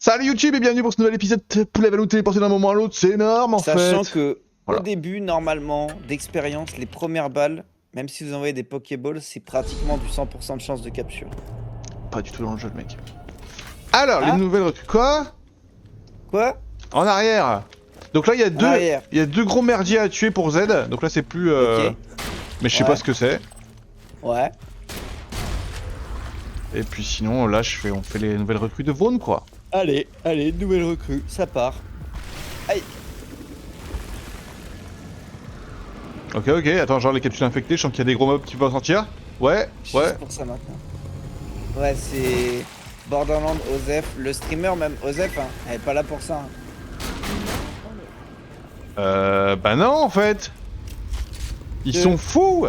Salut YouTube et bienvenue pour ce nouvel épisode de Poulet va nous téléporter d'un moment à l'autre, c'est énorme en fait. Sachant que Voilà. au début, normalement, d'expérience, les premières balles, même si vous envoyez des Pokéballs, c'est pratiquement du 100% de chance de capture. Pas du tout dans le jeu le mec. Alors, Ah les nouvelles recrues. Quoi? Quoi? En arrière. Donc là il y a arrière. deux gros merdiers à tuer pour Z. Donc là c'est plus Ok. mais je sais Ouais. pas ce que c'est. Ouais. Et puis sinon là on fait les nouvelles recrues de Vaughn quoi. Allez, nouvelle recrue, ça part. Aïe. Ok, attends, genre les capsules infectées, je sens qu'il y a des gros mobs qui peuvent en sortir. Ouais. Juste pour ça maintenant. Ouais, c'est Borderland, Osef, le streamer même, Osef, hein, elle est pas là pour ça. Hein. Bah non en fait. Ils sont fous.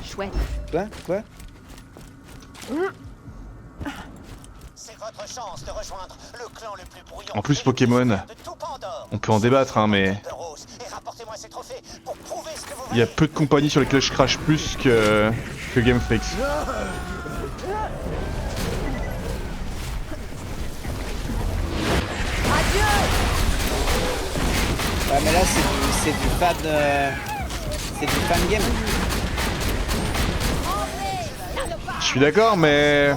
Chouette. Quoi? C'est votre chance de rejoindre le clan le plus bruyant. En plus Pokémon, on peut en débattre hein mais il y a peu de compagnies sur lesquelles je crache plus que Game Freak. Ouais, mais là c'est du fan, c'est du fan game. Je suis d'accord mais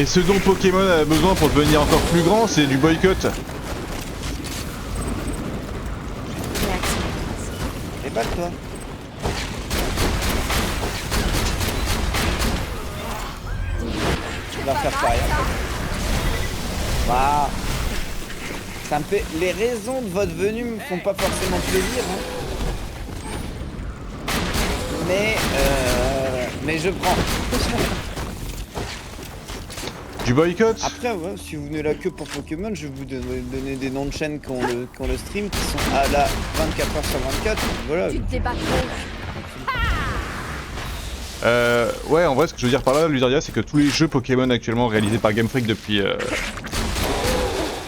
ce dont Pokémon a besoin pour devenir encore plus grand, c'est du boycott. Et pas toi. Tu vas faire pareil. En fait. Bah, ça me fait. Les raisons de votre venue me font pas forcément plaisir. Hein. Mais je prends. Du boycott? Après, ouais, si vous venez là que pour Pokémon, je vais vous donner des noms de chaînes qui ont le stream, qui sont à la 24h sur 24. Voilà. Tu te débats trop. Ouais, en vrai, ce que je veux dire par là, Lusaria, c'est que tous les jeux Pokémon actuellement réalisés par Game Freak depuis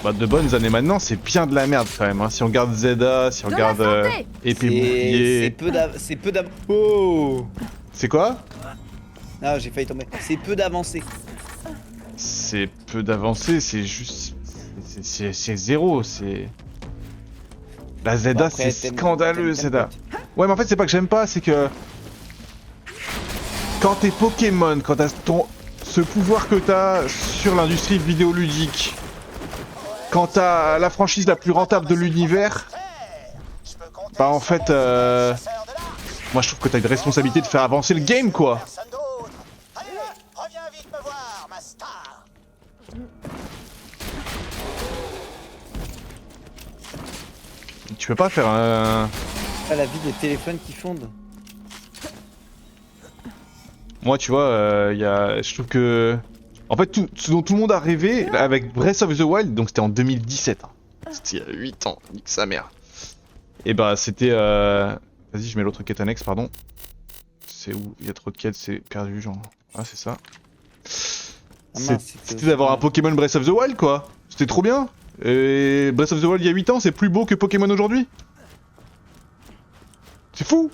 de bonnes années maintenant, c'est bien de la merde quand même. Hein. Si on regarde Zelda, si on De regarde la santé. Épée Bouclier. C'est peu d'av... Oh C'est quoi? Ah, j'ai failli tomber. C'est peu d'avancée. C'est peu d'avancée, c'est juste. C'est zéro, c'est. La Zelda, Bon, après, c'est t'aimes- scandaleux, t'aimes Zelda. pas. Ouais, mais en fait, c'est pas que j'aime pas, c'est que. Quand t'es Pokémon, quand t'as ce pouvoir que t'as sur l'industrie vidéoludique, quand t'as la franchise la plus rentable de l'univers, bah en fait, moi je trouve que t'as une responsabilité de faire avancer le game quoi. Allez, reviens vite me voir, ma star. Tu peux pas faire un. Ah, la vie des téléphones qui fondent. Moi tu vois, je trouve que. En fait, tout ce dont tout le monde a rêvé avec Breath of the Wild, donc c'était en 2017. Hein. C'était il y a 8 ans, nique sa mère. Et bah c'était. Vas-y, je mets l'autre quête annexe, pardon. C'est où? Il y a trop de quêtes, c'est perdu, genre. Ah, c'est ça. Ah mince, C'était d'avoir un Pokémon Breath of the Wild, quoi. C'était trop bien. Et Breath of the Wild il y a 8 ans, c'est plus beau que Pokémon aujourd'hui. C'est fou.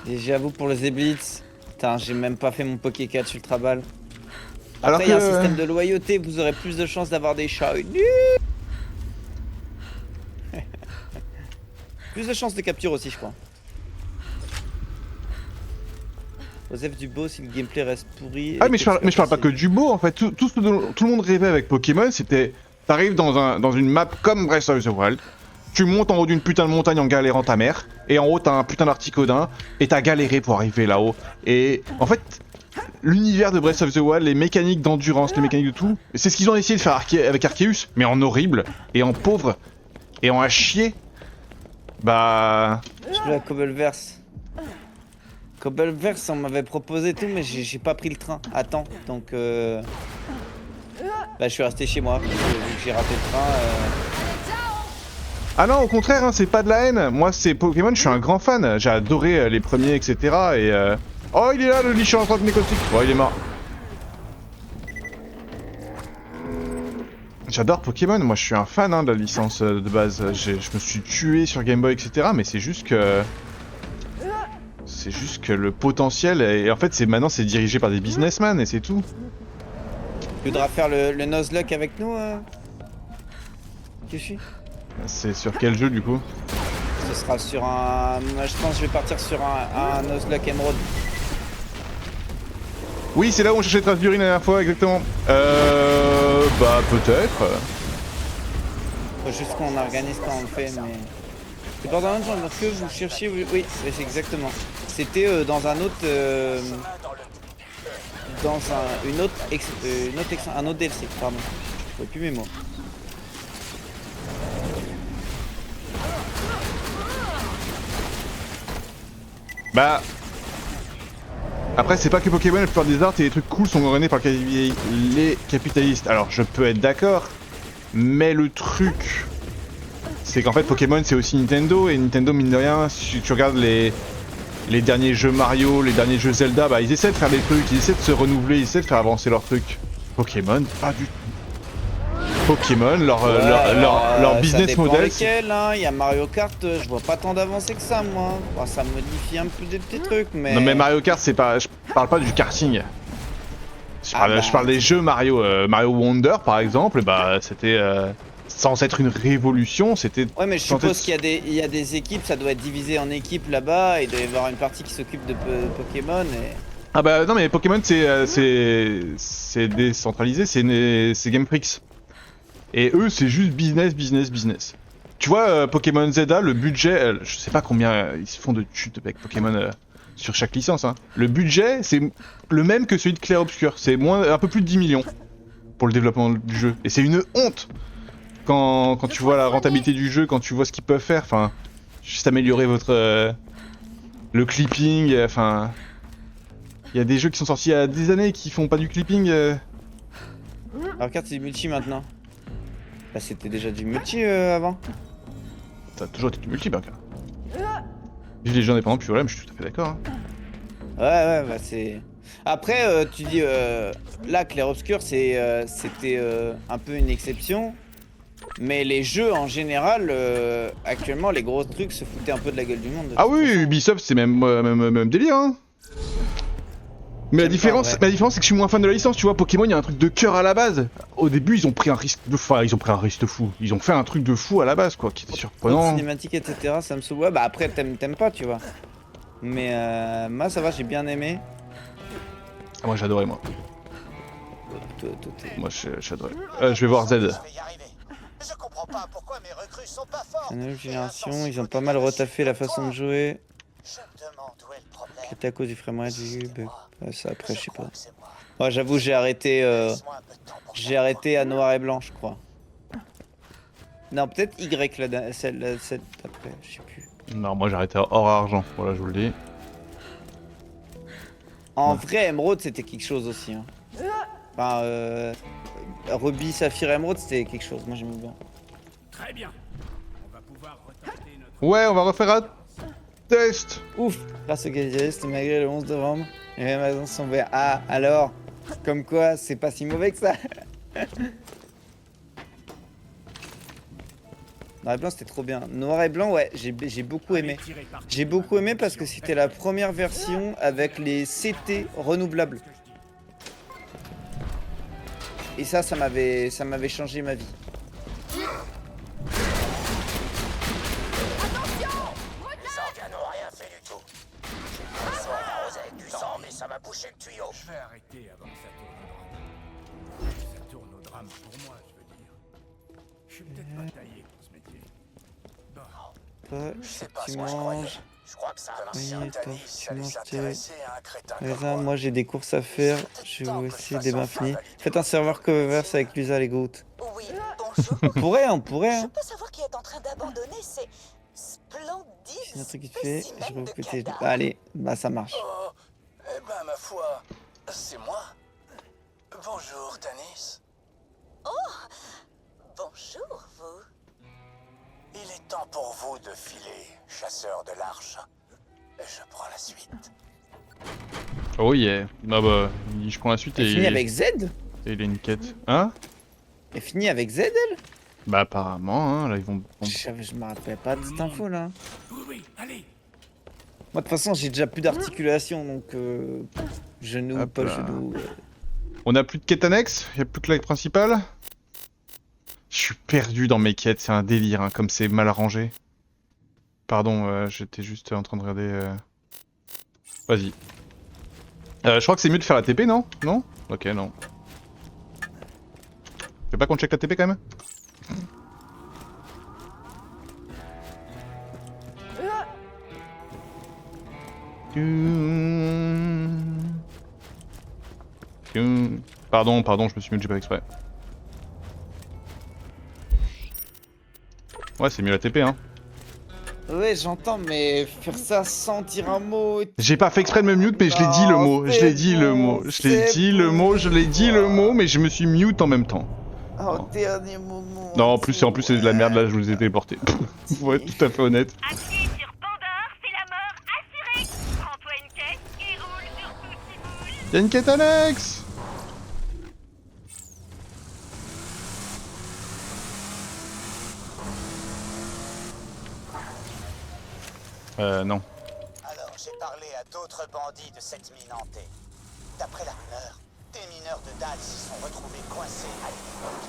Et j'avoue pour le Zeblitz, putain, j'ai même pas fait mon Pokécatch Ultra Ball. Alors Après, il y a un que- système de loyauté, vous aurez plus de chances d'avoir des shiny. Plus de chances de capture aussi, je crois. Osef du beau si le gameplay reste pourri. Ah mais je parle pas que du beau en fait, tout ce dont tout le monde rêvait avec Pokémon c'était, t'arrives dans une map comme Breath of the Wild, tu montes en haut d'une putain de montagne en galérant ta mère, et en haut t'as un putain d'articodin, et t'as galéré pour arriver là-haut, et en fait, l'univers de Breath of the Wild, les mécaniques d'endurance, les mécaniques de tout, c'est ce qu'ils ont essayé de faire avec Arceus, mais en horrible, et en pauvre, et en à chier, bah... Je joue à Cobbleverse. Cobbleverse, on m'avait proposé tout, mais j'ai pas pris le train. Attends, donc bah, je suis resté chez moi, parce que vu que j'ai raté le train. Ah non, au contraire, hein, c'est pas de la haine. Moi, c'est Pokémon, je suis un grand fan. J'ai adoré les premiers, etc. Et oh, il est là, le lichant en tant que nécotique. Oh, il est mort. J'adore Pokémon, moi je suis un fan hein, de la licence de base. Je me suis tué sur Game Boy, etc. Mais c'est juste que C'est juste que le potentiel, et en fait, maintenant, c'est dirigé par des businessmen et c'est tout. Tu voudras faire le Nuzlocke avec nous, Kishi? C'est sur quel jeu, du coup? Ce sera sur un... Moi, je pense que je vais partir sur un Nuzlocke Emerald. Oui, c'est là où on cherchait traces d'urine la dernière fois, exactement. Bah, peut-être. Faut juste qu'on organise quand on le fait, mais... C'est pas dans un genre que vous cherchiez... Oui, c'est exactement. C'était dans un autre... Dans un autre DLC, pardon. Je vois plus mes mots. Bah... Après, c'est pas que Pokémon, la plupart des arts et les trucs cool sont gouvernés par les capitalistes. Alors, je peux être d'accord, mais le truc... C'est qu'en fait, Pokémon, c'est aussi Nintendo, et Nintendo, mine de rien, si tu regardes les derniers jeux Mario, les derniers jeux Zelda, bah ils essaient de faire des trucs, ils essaient de se renouveler, ils essaient de faire avancer leurs trucs. Pokémon, pas du tout. Pokémon, leur business model. Il y a Mario Kart, je vois pas tant d'avancées que ça, moi. Bon, ça modifie un peu des petits trucs, mais... Non mais Mario Kart, c'est pas... Je parle pas du karting. Je parle des jeux Mario. Mario Wonder, par exemple, bah c'était... Sans être une révolution, c'était... Ouais, mais je suppose qu'il y a des équipes, ça doit être divisé en équipes là-bas, et il doit y avoir une partie qui s'occupe de Pokémon, et... Ah bah non mais Pokémon c'est décentralisé, c'est Game Freak. Et eux c'est juste business. Tu vois Pokémon Zelda, le budget, je sais pas combien ils se font de thunes avec Pokémon sur chaque licence. Hein. Le budget c'est le même que celui de Clair Obscur, c'est un peu plus de 10 millions pour le développement du jeu. Et c'est une honte quand tu vois la rentabilité du jeu, quand tu vois ce qu'ils peuvent faire, enfin, juste améliorer votre... le clipping, enfin... Il y a des jeux qui sont sortis il y a des années qui font pas du clipping. Alors regarde, c'est du multi maintenant. Bah c'était déjà du multi avant. Ça a toujours été du multi, bah. Vive les jeux indépendants plus voilà, mais je suis tout à fait d'accord. Hein. Ouais, bah c'est... Après, tu dis, là, Clair Obscur, c'était un peu une exception. Mais les jeux en général, actuellement, les gros trucs se foutaient un peu de la gueule du monde. Ah oui, Ubisoft, c'est même délire, hein. Mais la différence, c'est que je suis moins fan de la licence, tu vois. Pokémon, il y a un truc de cœur à la base. Au début, ils ont pris un risque de fou. Ils ont pris un risque de fou. Ils ont fait un truc de fou à la base, quoi, qui était surprenant. Cinématique, etc. Ça me saoule. Ouais, bah après, t'aimes pas, tu vois. Mais moi, ça va, j'ai bien aimé. Ah, moi, j'ai adoré, moi. Toi, Moi, j'ai adoré. Je vais voir Z. Je comprends pas pourquoi mes recrues sont pas fortes. La nouvelle génération, ils ont pas mal retaffé la façon de jouer. Je me demande où est le problème. C'était à cause du framerate du bug. Ouais, ça après, je sais pas. Moi, j'avoue, j'ai arrêté à noir et blanc, je crois. Non, peut-être Y, celle d'après, je sais plus. Non, moi, j'ai arrêté hors argent. Voilà, je vous le dis. En vrai, Emerald, c'était quelque chose aussi. Hein. Enfin, Ruby, Saphir, Emerald, c'était quelque chose. Moi, j'aimais bien. Très bien. On va pouvoir retenter notre... Ouais, on va refaire un test. Ouf. Grâce au Gadget, malgré le 11 novembre, les magasins sont ouverts. Ah, alors, comme quoi, c'est pas si mauvais que ça. Noir et blanc, c'était trop bien. Noir et blanc, ouais, j'ai beaucoup aimé. J'ai beaucoup aimé parce que c'était la première version avec les CT renouvelables. Et ça m'avait changé ma vie. Les organes n'ont rien fait du tout. Ils sont arrosés avec du sang, mais ça m'a bouché le tuyau. Je vais arrêter avant que ça tourne au drame. Ça tourne au drame pour moi, je veux dire. Je suis peut-être pas taillé pour ce métier. Bon. Toi, Je sais tu pas ce que je croyais. manges. Je crois que ça a Oui, l'ancien toi, Tanis tu allait manges, s'intéresser à un crétin Mais comme là, moi. moi j'ai des courses à faire. Je vais aussi des bains finis. Faites un serveur Coververse avec Lusa les Groot. Oui, bonjour. On pourrait. Je Hein. peux savoir qui est en train d'abandonner ces splendides C'est un truc qui te fait. Je spécimens vais de recruter. cadavres. Allez, bah ça marche. Oh, eh ben ma foi, c'est moi. Bonjour Tanis. Bonjour, vous. Il est temps pour vous de filer, chasseur de l'arche. Je prends la suite. Oh yeah. Ah bah, je prends la suite Elle et finit avec Z? et il a une quête. Hein? Elle finit avec Z, elle? Bah apparemment, hein, là ils vont... Je me rappelle pas de cette info là. Oui, allez. Moi, de toute façon, j'ai déjà plus d'articulation, donc genou, Hop pas là. genou. On a plus de quête annexe, y a plus que la quête principale. Je suis perdu dans mes quêtes, c'est un délire, hein, comme c'est mal arrangé. Pardon, j'étais juste en train de regarder... Vas-y. Je crois que c'est mieux de faire la TP, non? Non? Ok, non. Fais pas qu'on check la TP quand même? Pardon, je me suis mis, j'ai pas exprès. Ouais, c'est mieux la TP, hein. Ouais, j'entends, mais faire ça sans dire un mot. Et... J'ai pas fait exprès de me mute, mais je l'ai dit le mot. Je l'ai dit le mot. Je l'ai dit le mot, je l'ai dit le mot, mais je me suis mute en même temps. Au dernier moment. Non, en plus c'est de la merde, là, je vous ai téléporté. Faut être tout à fait honnête. Appuie sur Pandore, c'est la mort assurée. Prends-toi une caisse et roule sur tout qui bouge. Y'a une quête annexe! Non. Alors, j'ai parlé à d'autres bandits de cette mine hantée. D'après la rumeur, des mineurs de Dahl s'y sont retrouvés coincés à l'époque.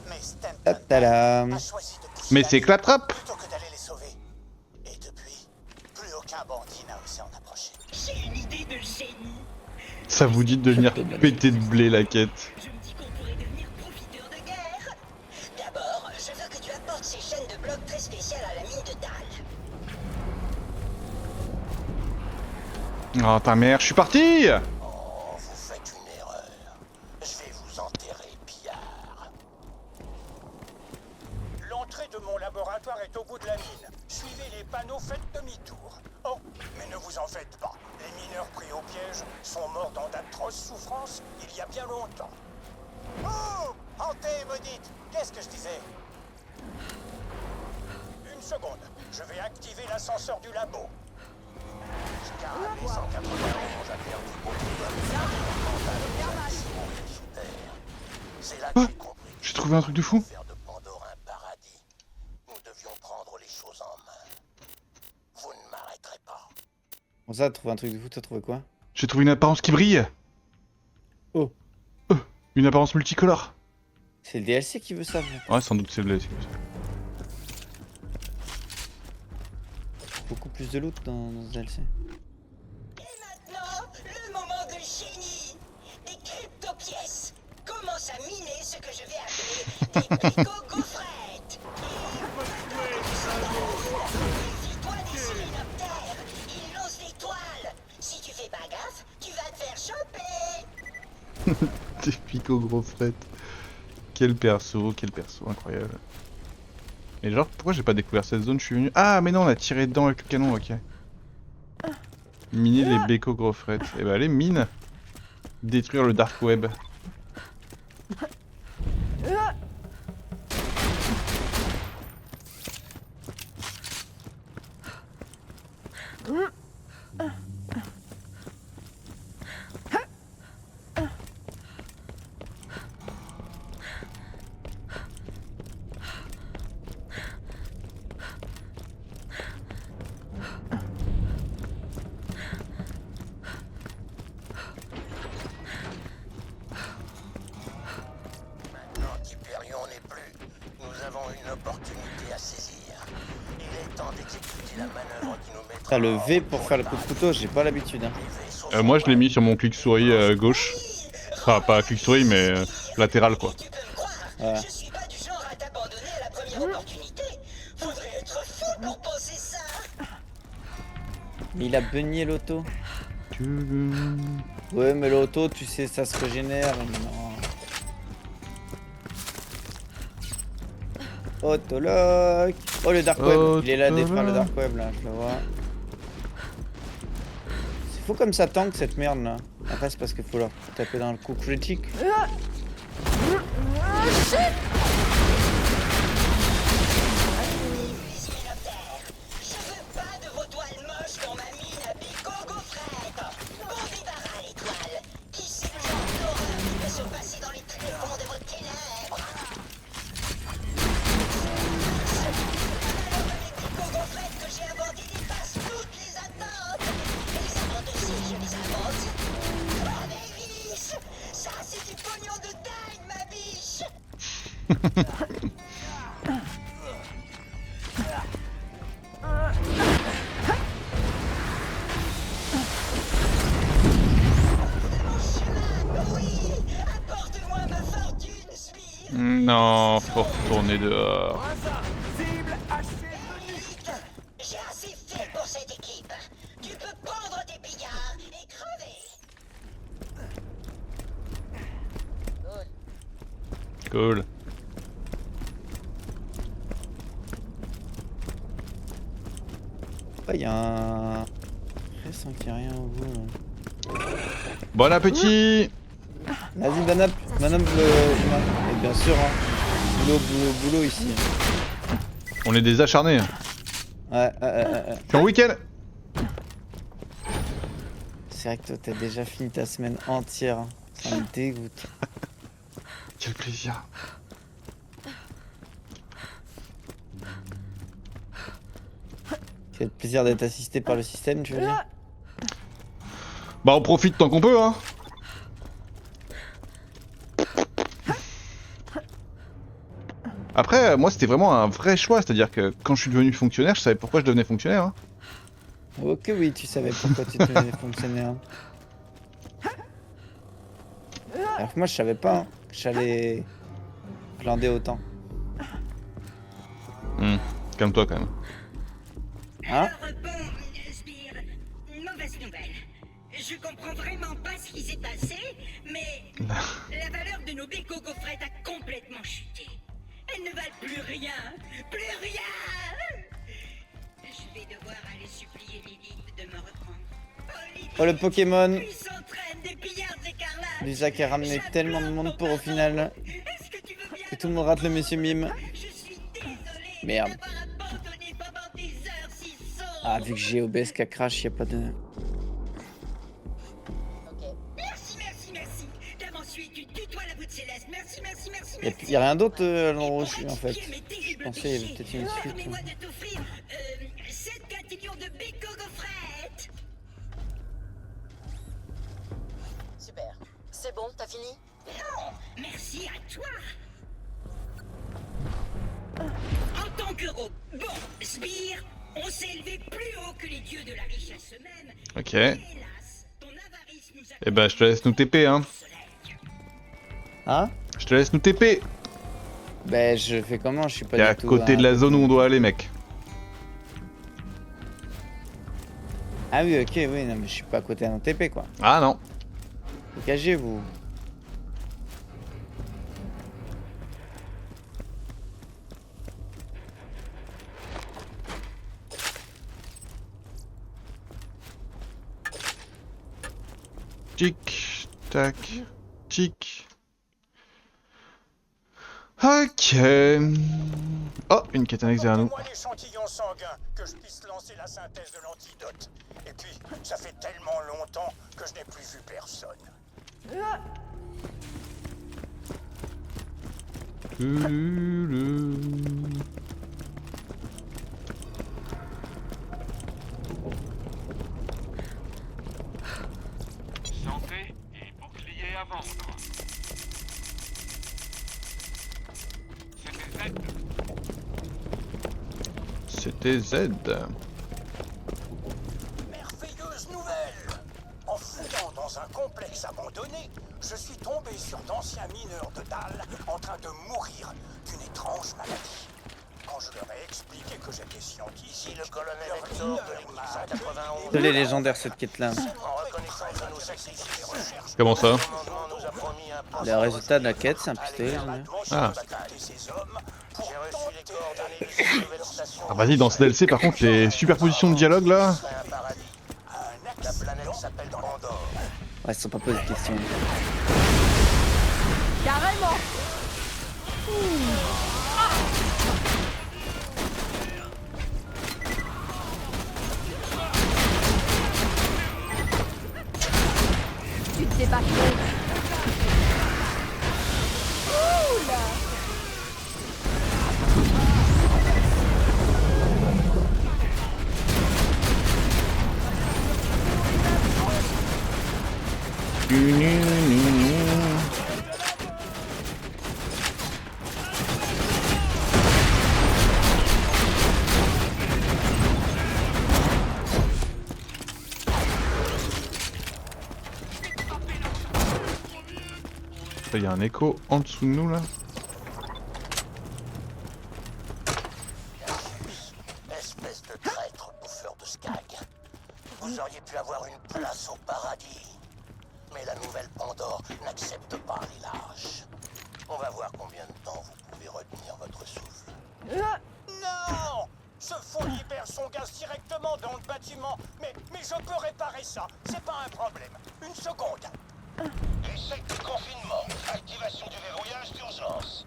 Mais Stanton Ta-da. a choisi de pousser Mais la c'est ligne Claptrap! plutôt que d'aller les sauver. Et depuis, plus aucun bandit n'a osé en approcher. J'ai une idée de génie. Ça vous dit de devenir pété de blé la quête. Je me dis qu'on pourrait devenir profiteur de guerre. D'abord, je veux que tu apportes ces chaînes de blocs très spéciales à la mine de Dahl. Oh ta mère, je suis parti! Oh, vous faites une erreur. Je vais vous enterrer, pillard. L'entrée de mon laboratoire est au bout de la mine. Suivez les panneaux, faites demi-tour. Oh, mais ne vous en faites pas. Les mineurs pris au piège sont morts dans d'atroces souffrances il y a bien longtemps. Oh, hantée et maudite, qu'est-ce que je disais? Une seconde, je vais activer l'ascenseur du labo. Car les 191 a perdu beaucoup de c'est là que j'ai compris que J'ai trouvé un truc de fou. faire de Pandore un paradis. Nous devions prendre les choses en main. Vous ne m'arrêterez pas. Bon, ça, t'as trouvé un truc de fou, t'as trouvé quoi? J'ai trouvé une apparence qui brille. Oh. Une apparence multicolore. C'est le DLC qui veut ça. Ouais, sans doute c'est le... Beaucoup plus de loot dans ce DLC. Et maintenant, le moment de génie. Des crypto-pièces. Commence à miner ce que je vais appeler des brico-gaufrettes. Méfie-toi des séminoptères. Ils lancent des toiles. Si tu fais pas gaffe, tu vas te faire choper. Des picots gros fret. Quel perso, incroyable. Et genre, pourquoi j'ai pas découvert cette zone? Je suis venu... Ah, mais non, on a tiré dedans avec le canon, ok. Miner les bécos gros fret. Et bah allez, mine. Détruire le dark web. Maintenant qu'Hyperion n'est plus, nous avons une opportunité à saisir. Il est temps d'exécuter la manœuvre qui nous mettra... T'as le V pour faire le coup de couteau, j'ai pas l'habitude. Hein. Moi, je l'ai mis sur mon clic souris gauche. Enfin, pas clic souris, mais latéral, quoi. Tu peux me croire, Ouais. je suis pas du genre à t'abandonner à la première opportunité. Faudrait être fou pour penser ça. Mais il a beugné l'auto. Ouais, mais l'auto, tu sais, ça se régénère. Non. Autolock. Oh, le dark web. Il est là à détruire le dark web, là, je le vois. C'est fou comme ça tank cette merde là. Après, c'est parce qu'il faut leur taper dans le coup critique. Les hyménoptères, je veux pas de vos toiles moches dans ma mine à bico-gaufrettes. Bon débarras les toiles. Qui sait le genre d'horreur qui peut se passer dans les tréfonds de vos ténèbres? La valeur de mes bico-gaufrettes que j'ai inventé dépasse toutes les attentes. Apporte-moi ma fortune, Sbire. Non, faut retourner dehors. Vite. J'ai assez fait pour cette équipe. Tu peux prendre tes pillards et crever. Cool. Il y a un... Reste qu'il n'y a rien au bout. Là. Bon appétit. Vas-y, banane humain. Et bien sûr, hein. Boulot ici. On est des acharnés. Ouais. Je suis en week-end. C'est vrai que toi, t'as déjà fini ta semaine entière. Hein. Ça me dégoûte. Quel plaisir. C'est le plaisir d'être assisté par le système, tu veux dire? Bah on profite tant qu'on peut hein. Après moi c'était vraiment un vrai choix, c'est-à-dire que quand je suis devenu fonctionnaire, je savais pourquoi je devenais fonctionnaire. Hein. Ok, oui, tu savais pourquoi tu devenais fonctionnaire. Alors que moi, je savais pas hein, que j'allais glander autant. Calme-toi quand même. Hein? Alors bon, Sbire, mauvaise nouvelle. Je comprends vraiment pas ce qui s'est passé, mais la valeur de nos bécos gaufrettes a complètement chuté. Elles ne valent plus rien. Plus rien. Je vais devoir aller supplier Lilith de me reprendre. Lilith, Oh, le Pokémon! ils s'entraînent des pillards écarlates. Lisa qui a ramené tellement de monde pour au final Est-ce que tu veux bien que tout le monde rate le Monsieur Mime. Je suis désolé Merde. d'avoir abandonné pendant des heures si sombres. Ah, vu que j'ai OBS qui crash, y a pas de... Merci. T'as mensué, tu tutoies la voûte céleste. Merci. Y a rien d'autre à l'endroit où je suis en fait. Je pensais y avait peut-être une suite. Permets-moi de t'offrir 7 quintillions de béco gaufrettes. Super. C'est bon, t'as fini? Non, merci à toi. En tant qu'euro, bon, Sbire, on s'est élevé plus haut que les dieux de la richesse eux-mêmes. Ok. Hélas, ton avarice nous a... Eh ben je te laisse nous TP hein. Hein? Je te laisse nous TP. Ben, je fais comment? Je suis pas T'es à du tout... côté de la zone où on doit aller mec. Ah oui, ok, oui, non, mais je suis pas à côté d'un TP, quoi. Ah non. Dégagez-vous. Tic, tac, tic. Ok. Oh, une quête annexe derrière nous. Apportez-moi l'échantillon sanguin, que je puisse lancer la synthèse de l'antidote. Et puis, ça fait tellement longtemps que je n'ai plus vu personne. Santé et bouclier à vendre. C'était C'était Z. Z. Merveilleuse nouvelle! En fouillant dans un complexe abandonné, je suis tombé sur d'anciens mineurs de Dalle en train de mourir d'une étrange maladie. Quand je leur ai expliqué que j'étais scientifique, le colonel Hector de l'église 191 Elle est légendaire cette quête-là. en reconnaissance de nos sacrifices et recherches, Comment ça? nous a promis un Le résultat de la quête, c'est un pistolet légendaire. Ah. ces hommes pour tenter de cette nouvelle station. Ah vas-y, dans ce DLC par contre les superpositions de dialogue là. Un paradis. La planète s'appelle Pandore. Ouais, ils se sont pas posé de questions. Carrément. Tu te débats trop. Cool. Il y a un écho en dessous de nous là. Espèce de traître bouffeur de skag. Vous auriez pu avoir une place au paradis. Mais la nouvelle Pandore n'accepte pas les lâches. On va voir combien de temps vous pouvez retenir votre souffle. Non! Ce fou libère son gaz directement dans le bâtiment. Mais je peux réparer ça. C'est pas un problème. Une seconde. Échec du confinement. Activation du verrouillage d'urgence.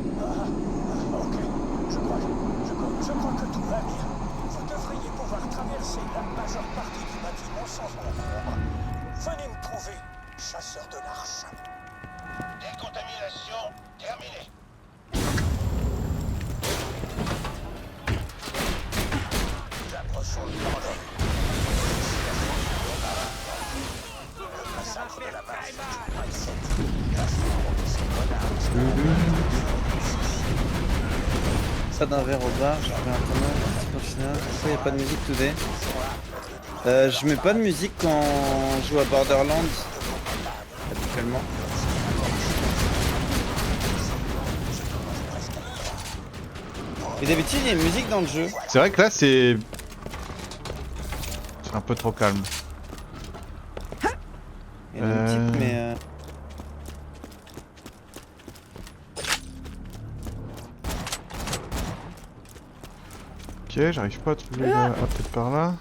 Ok. Je crois que tout va bien. Vous devriez pouvoir traverser la majeure partie du bâtiment sans encombre. Venez me trouver, chasseur de l'arche. Décontamination terminée. Nous approchons le Pandore. Le massacre de la masse. La foudre de ces connards. Ça d'un verre au bar, je fais un tournoi, final. Pourquoi il n'y a pas de musique today? Je mets pas de musique quand je joue à Borderlands, habituellement. Et d'habitude il y a une musique dans le jeu. C'est vrai que là c'est un peu trop calme. Il y en a une petite mais... Ok, j'arrive pas à trouver la... Ah, peut-être par là.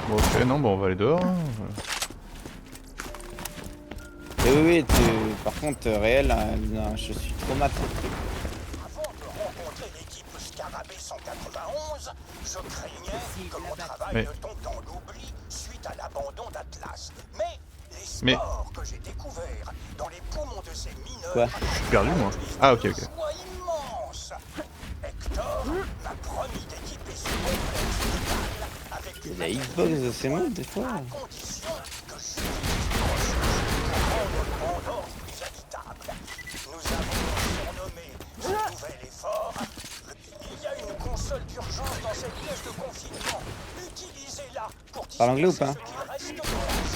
Bon, ok, non, bon, on va aller dehors. Hein. Et oui, par contre, réel, je suis trop mat. Avant de rencontrer l'équipe Scarabée 191, je craignais que mon travail ne tombe dans l'oubli suite à l'abandon d'Atlas. Mais les sports que j'ai découverts dans les poumons de ces mineurs... Quoi? Je suis perdu, moi. Ah, ok, ok. Joie immense. Hector m'a promis d'équiper ce complexe vital avec une La Xbox de ces modes, des fois. à condition que je pour rendre le Pandore plus habitable. Nous avons surnommé ce nouvel effort. Il y a une console d'urgence dans cette pièce de confinement. Utilisez-la pour Parle anglais ou pas? ce qu'il reste de place.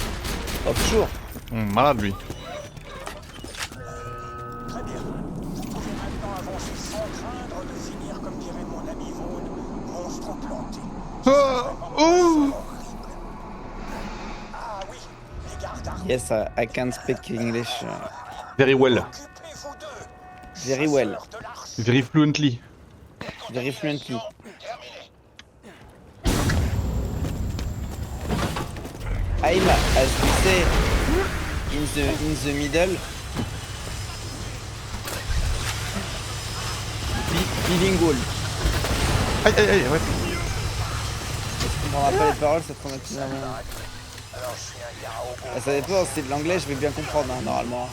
Oh, toujours. Malade lui. Très bien. Vous pouvez maintenant avancer sans craindre de finir comme dirait mon ami Vaughn, monstre planté. Oh, Ah oui, les gardes armés. Yes, I can speak English. Very well. Occupez-vous d'eux. Very well. Chasseurs de l'arche. Very fluently. Very fluently. Terminé. I'm, as we say, in the middle. Bilingual. Aïe, aïe, aïe, ouais. Tu comprendras pas les paroles, ça te traumatise un moment. Alors je suis un gars au bon. Ça dépend, si c'est de l'anglais, je vais bien comprendre, hein, normalement.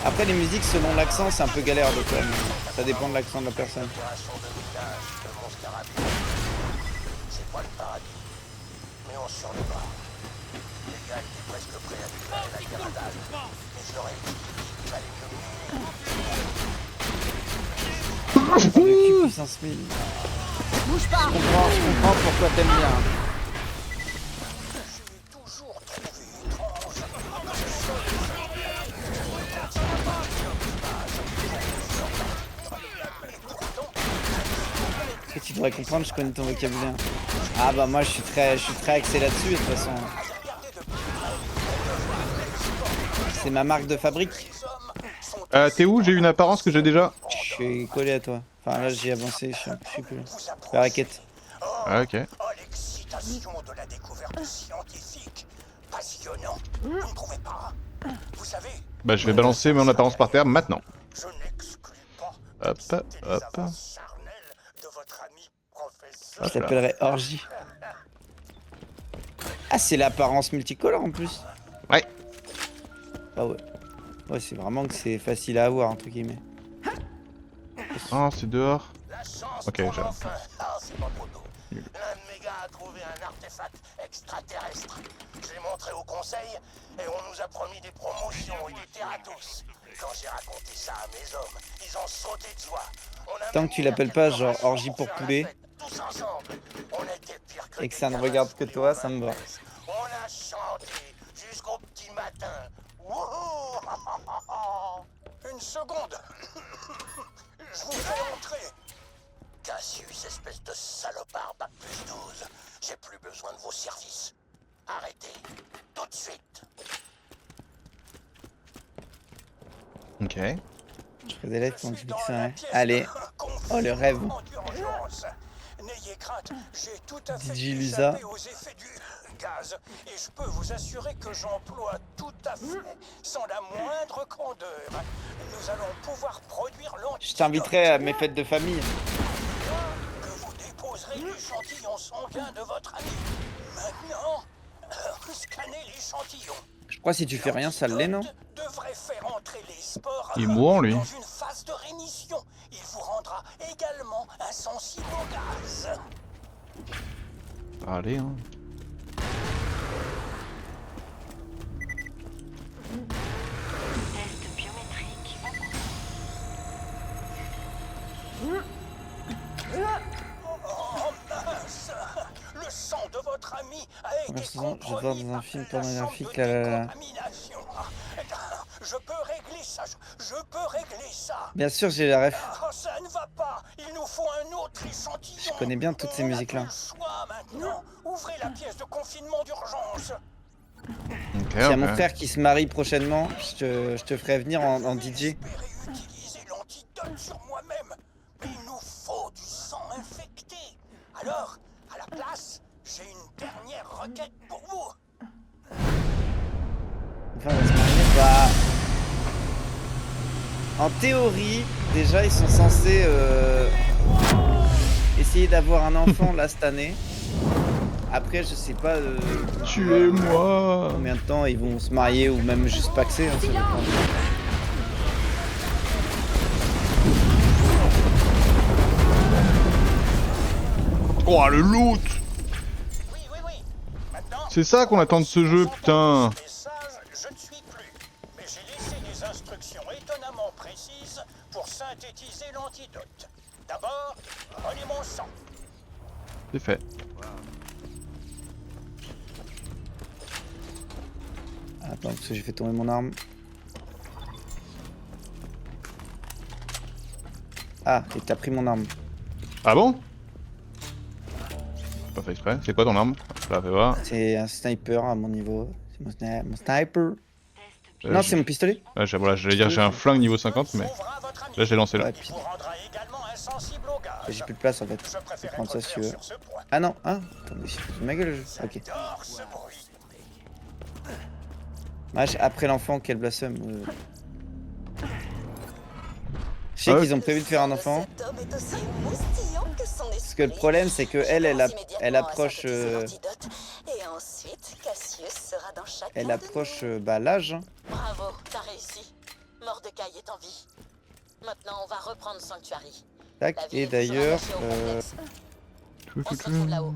Après, les musiques, selon l'accent, c'est un peu galère de quand même. Ça dépend de l'accent de la personne. Opération de village de mon scarabée. C'est pas le paradis, mais on survivra. Les gars étaient presque prêts à libérer la Caradale, mais je leur ai dit qu'il fallait Le cul puissance 1000. Bouge pas. Je comprends pourquoi t'aimes bien. j'ai toujours trouvé étrange que ce sol Ce que tu devrais comprendre, je connais ton vocabulaire. Ah bah moi je suis très axé là-dessus de toute façon. C'est ma marque de fabrique. T'es où? J'ai une apparence que j'ai déjà. Je suis collé à toi. Enfin là j'ai avancé, je suis plus. La raquette. Ah, ok. Oh, l'excitation de la découverte scientifique. Passionnant. Vous ne trouvez pas? Vous savez, Bah, je vais balancer mon apparence par terre maintenant. je n'exclus pas Hop, que c'était les hop. avances charnelles de votre ami professeur. Je t'appellerai Orgie. Ah c'est l'apparence multicolore en plus. Ouais. Ah ouais. Ouais c'est vraiment que c'est facile à avoir entre guillemets. Oh, c'est dehors. La chance Ok, prend j'ai- fin. Ah, c'est pas trop tôt. L'un de mes gars a trouvé un artefact extraterrestre. J'ai montré au conseil et on nous a promis des promotions et des terres à tous. Quand j'ai raconté ça à mes hommes, ils ont sauté de joie. Tant que tu l'appelles pas genre orgie pour poulet tous ensemble, on était pire que et que ça ne regarde que toi, ça me va. on a chanté jusqu'au petit matin. Wouhou. Une seconde. Je vous fais entrer. Cassius, espèce de salopard bac plus 12. J'ai plus besoin de vos services. Arrêtez. Tout de suite. Ok. Je fais des lettres quand je dis que ça, hein. Allez. Oh, le rêve. N'ayez crainte, j'ai tout à fait DJ Lusa. échappé aux effets du gaz. Et je peux vous assurer que j'emploie tout à fait sans la moindre candeur. Nous allons pouvoir produire l'antidote. Je t'inviterai à mes fêtes de famille. Que vous déposerez l'échantillon sanguin de votre ami. Maintenant, scannez l'échantillon. Je crois que si tu fais rien, ça l'est, non? Devrait faire entrer les spores Il est mourant, lui. dans une phase de rémission. Il vous rendra également insensible au gaz. Allez, hein. Test biométrique en cours. Oh mince! Le sang de votre ami a été Conversation, je compromis vois dans un par film la chambre pornographique, de là, là, là. décontamination. Je peux régler ça, je peux régler ça. Bien sûr, j'ai la ref. Ah, ça ne va pas. Il nous faut un autre échantillon. Je connais bien toutes ces On n'a musiques-là. plus le choix maintenant. Ouvrez la pièce de confinement d'urgence. Ok, S'il y a mon ok. frère qui se marie prochainement, je te ferai venir en DJ. J'espérais utiliser l'antidote sur moi-même, mais il nous faut du sang infecté. Alors, à la place, j'ai une dernière requête pour vous. Enfin, on va se marier. Bah... En théorie, déjà, ils sont censés essayer d'avoir un enfant là cette année. Après, je sais pas Tuez-moi. combien de temps ils vont se marier ou même juste paxer. Hein, ça dépend. Oh, le loot. Oui, oui, oui. Maintenant, C'est ça qu'on attend de ce jeu, putain. message, je ne suis plus. Mais j'ai laissé des instructions étonnamment précises pour synthétiser l'antidote. D'abord, prenez mon sang. C'est fait. Attends, parce que j'ai fait tomber mon arme. Ah, et t'as pris mon arme. Ah bon? Pas fait exprès. C'est quoi ton arme? Je la fais voir. C'est un sniper à mon niveau. C'est mon sniper. Euh, Non, je- c'est mon pistolet. Ouais, voilà, j'allais dire j'ai un flingue niveau 50, mais Sauvera votre ami. là j'ai lancé là. Ouais, Il puis vous rendra également insensible au gaz. j'ai plus de place en fait. Je Je vais préfère prendre ça être si tu clair veux. sur ce point. Ah non, ah, attendez, c'est foutu de ma gueule le jeu. Ok. J'adore ce bruit. Mâche, après l'enfant, quel blasphème. Je sais Ah ouais. qu'ils ont prévu de faire un enfant. Cet homme est aussi moustillant que son esprit. Parce que le problème, c'est que elle approche, Et ensuite, Cassius sera dans chacun elle de approche nous. l'âge. Bravo, t'as réussi. Mordecai est en vie. Maintenant, on va reprendre Sanctuary. Tac. La Et ville d'ailleurs, sera lâchée au complexe. On se retrouve là-haut.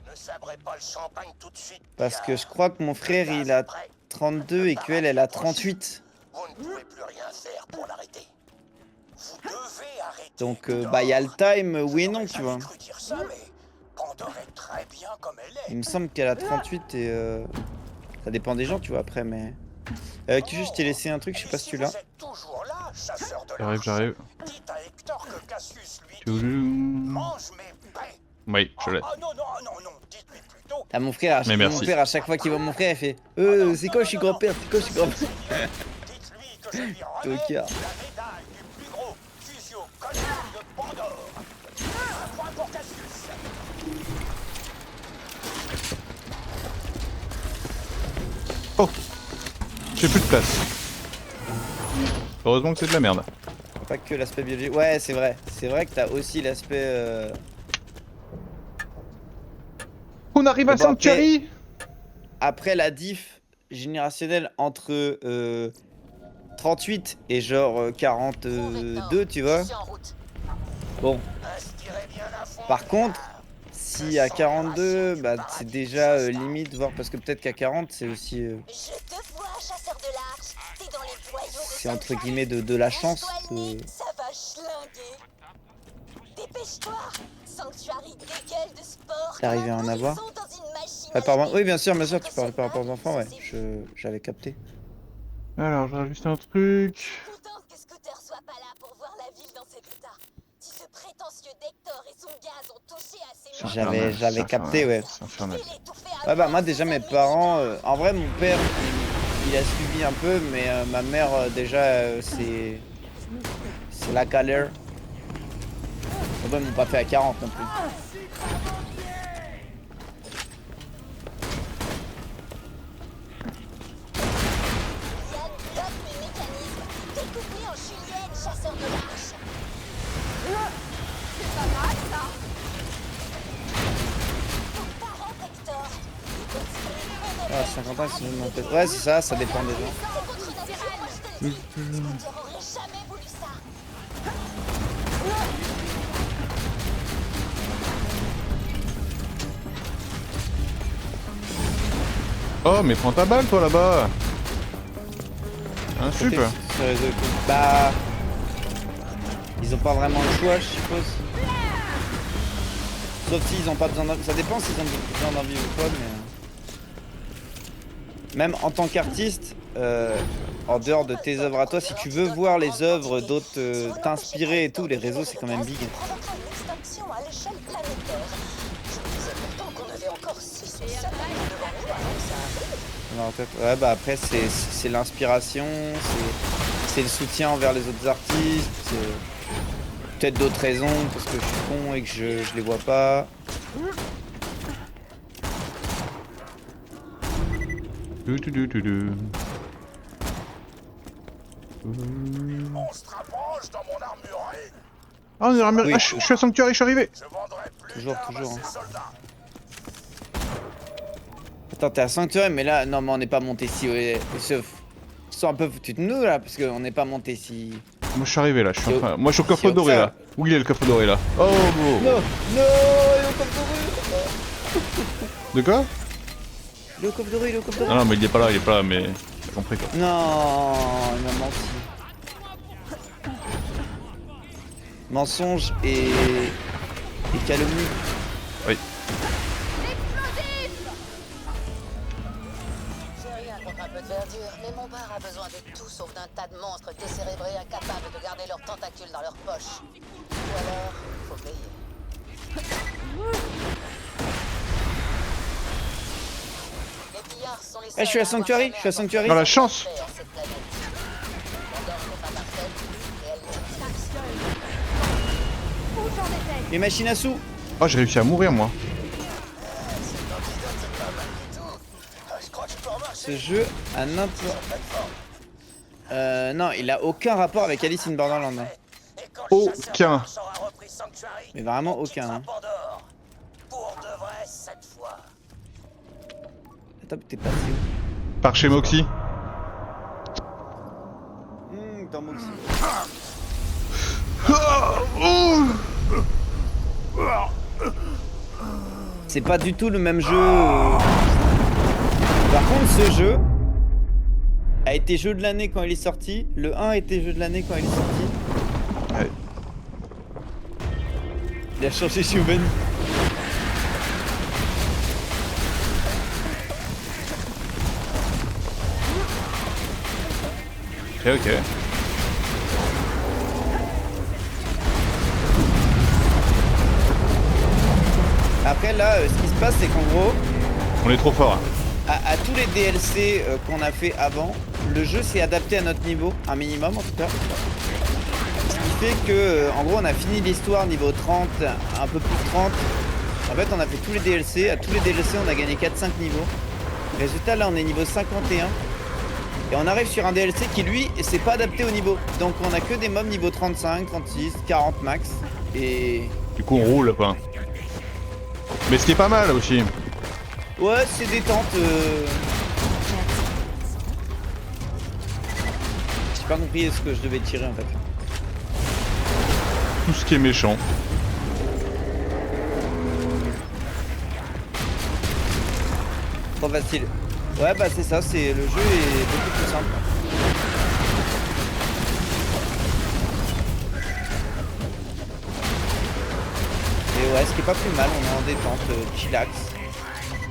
Ne sabrez pas le champagne tout de suite. parce car que je crois que mon frère, il a 32 et qu'elle, elle a 38. vous ne pouvez plus rien faire pour l'arrêter. Vous devez arrêter. Donc, bah, il y a le time, oui et non, tu vois. J'aurais jamais cru dire ça, mais Pandore est très bien comme elle est. Il me semble qu'elle a 38 et ça dépend des gens, tu vois, après, mais... Kifu, je t'ai laissé un truc, je sais pas si tu l'as. Vous êtes toujours là, chasseur de J'arrive, l'argent. j'arrive. Dites à Hector que Cassius lui dit Toulou. mange mes paix. Oui, je l'ai. Ah non, non, non, non, dites-lui plutôt. Ah, mon frère, Mais merci. mon frère, à chaque fois qu'il voit mon frère, il fait c'est quoi, je suis grand-père, c'est quoi, je suis grand-père. Dites-lui que je lui remets Tocard. la médaille du plus gros physio colère de Pandore. Un point pour Cassius. Oh, j'ai plus de place. Heureusement que c'est de la merde. Pas que l'aspect biologique. Ouais, c'est vrai. C'est vrai que t'as aussi l'aspect... On arrive à Et bon, Sanctuary. Après la diff générationnelle entre 38 et genre 42, tu vois. Je suis en route. Bon. Inspirez bien la fond. Par contre, si à 42, bah c'est déjà limite, voire parce que peut-être qu'à 40, c'est aussi. Je te vois, chasseur de l'arche. T'es dans les boyaux de C'est entre Sanctuary. guillemets de la chance. Étoile-née, ça va schlinguer. Dépêche-toi. Sanctuary dégueule de sport. T'arrives à en Maintenant, avoir ils sont dans une machine Ah, à pardon. laver. Oui, bien sûr, tu parlais par rapport aux enfants, ouais. J'avais capté. Alors, je juste un truc. Contente que Scooter soit pas là pour voir la ville dans cet état. Si ce prétentieux Dector et son gaz ont touché à ses C'est mains, infernal, J'avais c'est capté, infernal, ouais. C'est infernal. fais-les étouffer à Ouais, bah mort moi de déjà ses mes amis parents, mineurs. en vrai mon père il a suivi un peu, mais ma mère déjà c'est la galère. Bon, ils m'ont pas fait à 40 non plus. Yann, bloque mes mécanismes. Découpé en julienne, chasseur de l'arche. C'est pas mal ça. Ton parent, Dector. Il peut tirer une Ah, 50 ans, c'est une tête. Ouais, c'est ça, ça dépend des gens. C'est contre nature, moi je te le dis. Scooter aurait jamais voulu ça. Oh, mais prends ta balle, toi, là-bas. Un sup. Bah. Ils ont pas vraiment le choix, je suppose. Sauf s'ils ont pas besoin d'envie. Ça dépend s'ils ont besoin d'envie ou pas, mais. Même en tant qu'artiste, en dehors de tes œuvres à toi, si tu veux voir les œuvres d'autres t'inspirer et tout, les réseaux c'est quand même big. Provoquera une extinction à l'échelle planétaire. Je me disais pourtant qu'on avait encore 6 ou 7 années devant nous avant que ça arrive. Dans la tête. Ouais, bah après c'est l'inspiration, c'est le soutien envers les autres artistes, c'est peut-être d'autres raisons parce que je suis con et que je les vois pas. Du. On se rapproche dans mon armurerie. Ah, on est armure. Oui. Ah, je suis à Sanctuary, je suis arrivé. Je vendrai plus Toujours, d'armes toujours, à hein. ces soldats. Attends, t'es à Sanctuary, mais là, non, mais on n'est pas monté si. Ouais, sauf. Ils sont un peu foutus de nous là, parce qu'on n'est pas monté si. Moi, je suis arrivé là. Je suis C'est en train... Moi, je suis au coffre c'est doré ça. là. Où il est le coffre doré là? Oh, bon. Non, il est au coffre doré. De quoi? Il est au coffre doré, il est au coffre doré. Ah non, mais il est pas là, mais. J'ai compris quoi. Non, il m'a menti. Mensonge et calomnie. Oui. J'ai rien contre un peu de verdure, mais mon bar a besoin de tout sauf d'un tas de monstres décérébrés incapables de garder leurs tentacules dans leurs poches. Ou alors, faut payer. Les pillards sont les Eh, je suis à Sanctuary, je suis à Sanctuary. Dans la chance. cette planète. La Terre n'est pas parfaite, et elle mérite. Où j'en étais? Les machines à sous. Oh, j'ai réussi à mourir moi. Je crois que je peux en marcher. Ce jeu a n'importe. Non, il a aucun rapport avec Alice in Borderland. Hein. Et quand le chasseur Aucun. de l'arche aura repris Sanctuary, Mais vraiment on quittera aucun. Hein. Pandore. Pour de vrai cette fois. Attends, t'es passé où? Par chez Moxie. T'en moques. C'est pas du tout le même jeu. Par contre, ce jeu a été jeu de l'année quand il est sorti. Le 1 a été jeu de l'année quand il est sorti. Ouais. Il a changé Giovanni. Ok. Après là, ce qui se passe, c'est qu'en gros, On est trop fort. à tous les DLC qu'on a fait avant, le jeu s'est adapté à notre niveau, un minimum en tout cas. Ce qui fait que, en gros, on a fini l'histoire niveau 30, un peu plus de 30. En fait, on a fait tous les DLC. À tous les DLC, on a gagné 4-5 niveaux. Résultat, là, on est niveau 51. Et on arrive sur un DLC qui, lui, s'est pas adapté au niveau. Donc, on a que des mobs niveau 35, 36, 40 max. Et Du coup, on roule quoi. Mais ce qui est pas mal aussi. ouais, c'est détente. J'ai pas compris ce que je devais tirer en fait. Tout ce qui est méchant. trop facile. Ouais, bah c'est ça, c'est le jeu est beaucoup plus simple. Et ouais, ce qui est pas plus mal, on est en détente, chillax.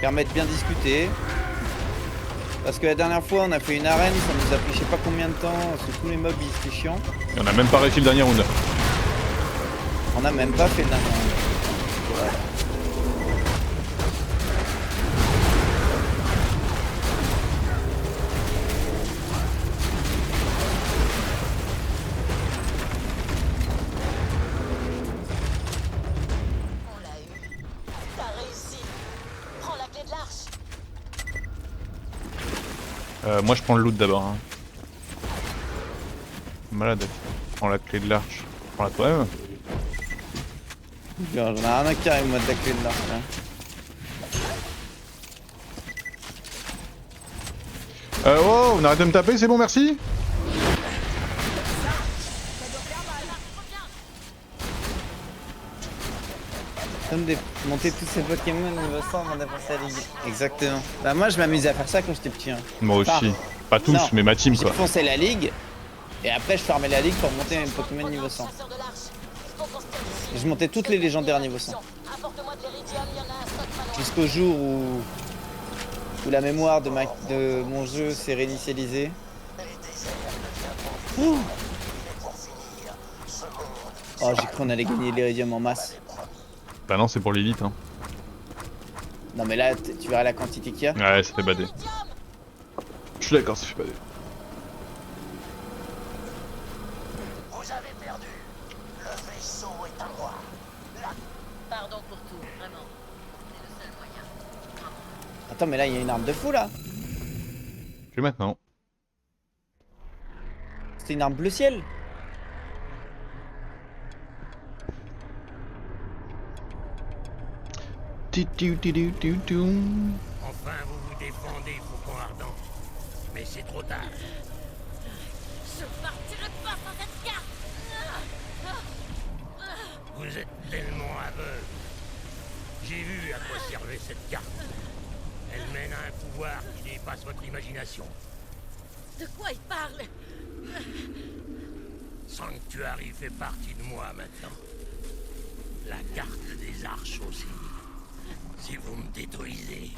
Permet de bien discuter. Parce que la dernière fois, on a fait une arène, ça nous a pris je sais pas combien de temps, parce que tous les mobs ils étaient chiants. Et on a même pas réussi le dernier round. On a même pas fait le dernier round. Ouais. On l'a eu. T'as réussi. Prends la clé de l'arche. Moi je prends le loot d'abord. Hein. Malade. Je prends la clé de l'arche. Prends-la toi-même. J'en ai rien à carrer moi de la clé de l'arche. Hein. Oh, on arrête de me taper, c'est bon, merci. Comme monter tous ces Pokémon niveau 100 avant d'avancer la ligue. Exactement. Bah moi je m'amusais à faire ça quand j'étais petit. Hein. Moi aussi. Enfin, Pas tous, non. mais ma team J'ai quoi. foncé la ligue et après je farmais la ligue pour monter mes Pokémon niveau 100. Chasseur de l'arche. Faut qu'on se tire d'ici. Et je montais toutes les légendaires niveau 100. Apporte-moi de l'Iridium, il y en a un stock pas loin. Jusqu'au jour où la mémoire de mon jeu s'est réinitialisée. Oh, j'ai cru qu'on allait gagner l'Iridium en masse. Bah non, c'est pour l'élite. Hein. Non mais là tu verras la quantité qu'il y a. Ouais, ça fait bader. Je suis d'accord, ça fait bader. Vous avez perdu. Le vaisseau est à moi. Pardon pour tout, vraiment. C'est le seul moyen. Attends mais là il y a une arme de fou là. Je vais maintenant. C'était une arme bleu ciel. Enfin, vous vous défendez, Faucon Ardent. Mais c'est trop tard. Je partirai pas sans cette carte. Vous êtes tellement aveugle. J'ai vu à quoi servait cette carte. Elle mène à un pouvoir qui dépasse votre imagination. De quoi il parle? Sanctuary fait partie de moi maintenant. La carte des arches aussi. Si vous me détruisez,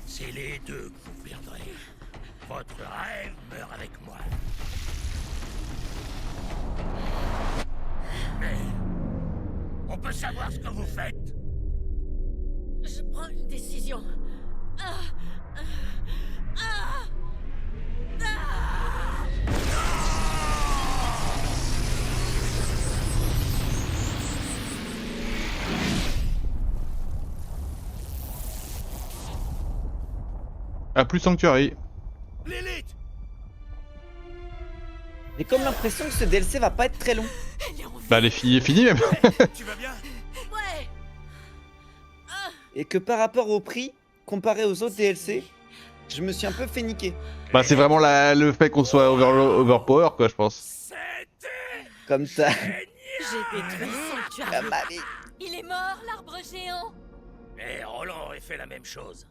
c'est les deux que vous perdrez. Votre rêve meurt avec moi. Mais on peut savoir ce que vous faites. Je prends une décision. A plus Sanctuary. L'élite. J'ai comme l'impression que ce DLC va pas être très long. Bah, il est fini même. Tu vas bien? Ouais. Et que par rapport au prix, comparé aux autres DLC, je me suis un peu fait niquer. Bah, c'est vraiment le fait qu'on soit overpower quoi, je pense. C'était Comme ça. J'ai détruit Sanctuary. Comme ma vie. Il est mort, l'arbre géant. Et Roland aurait fait la même chose.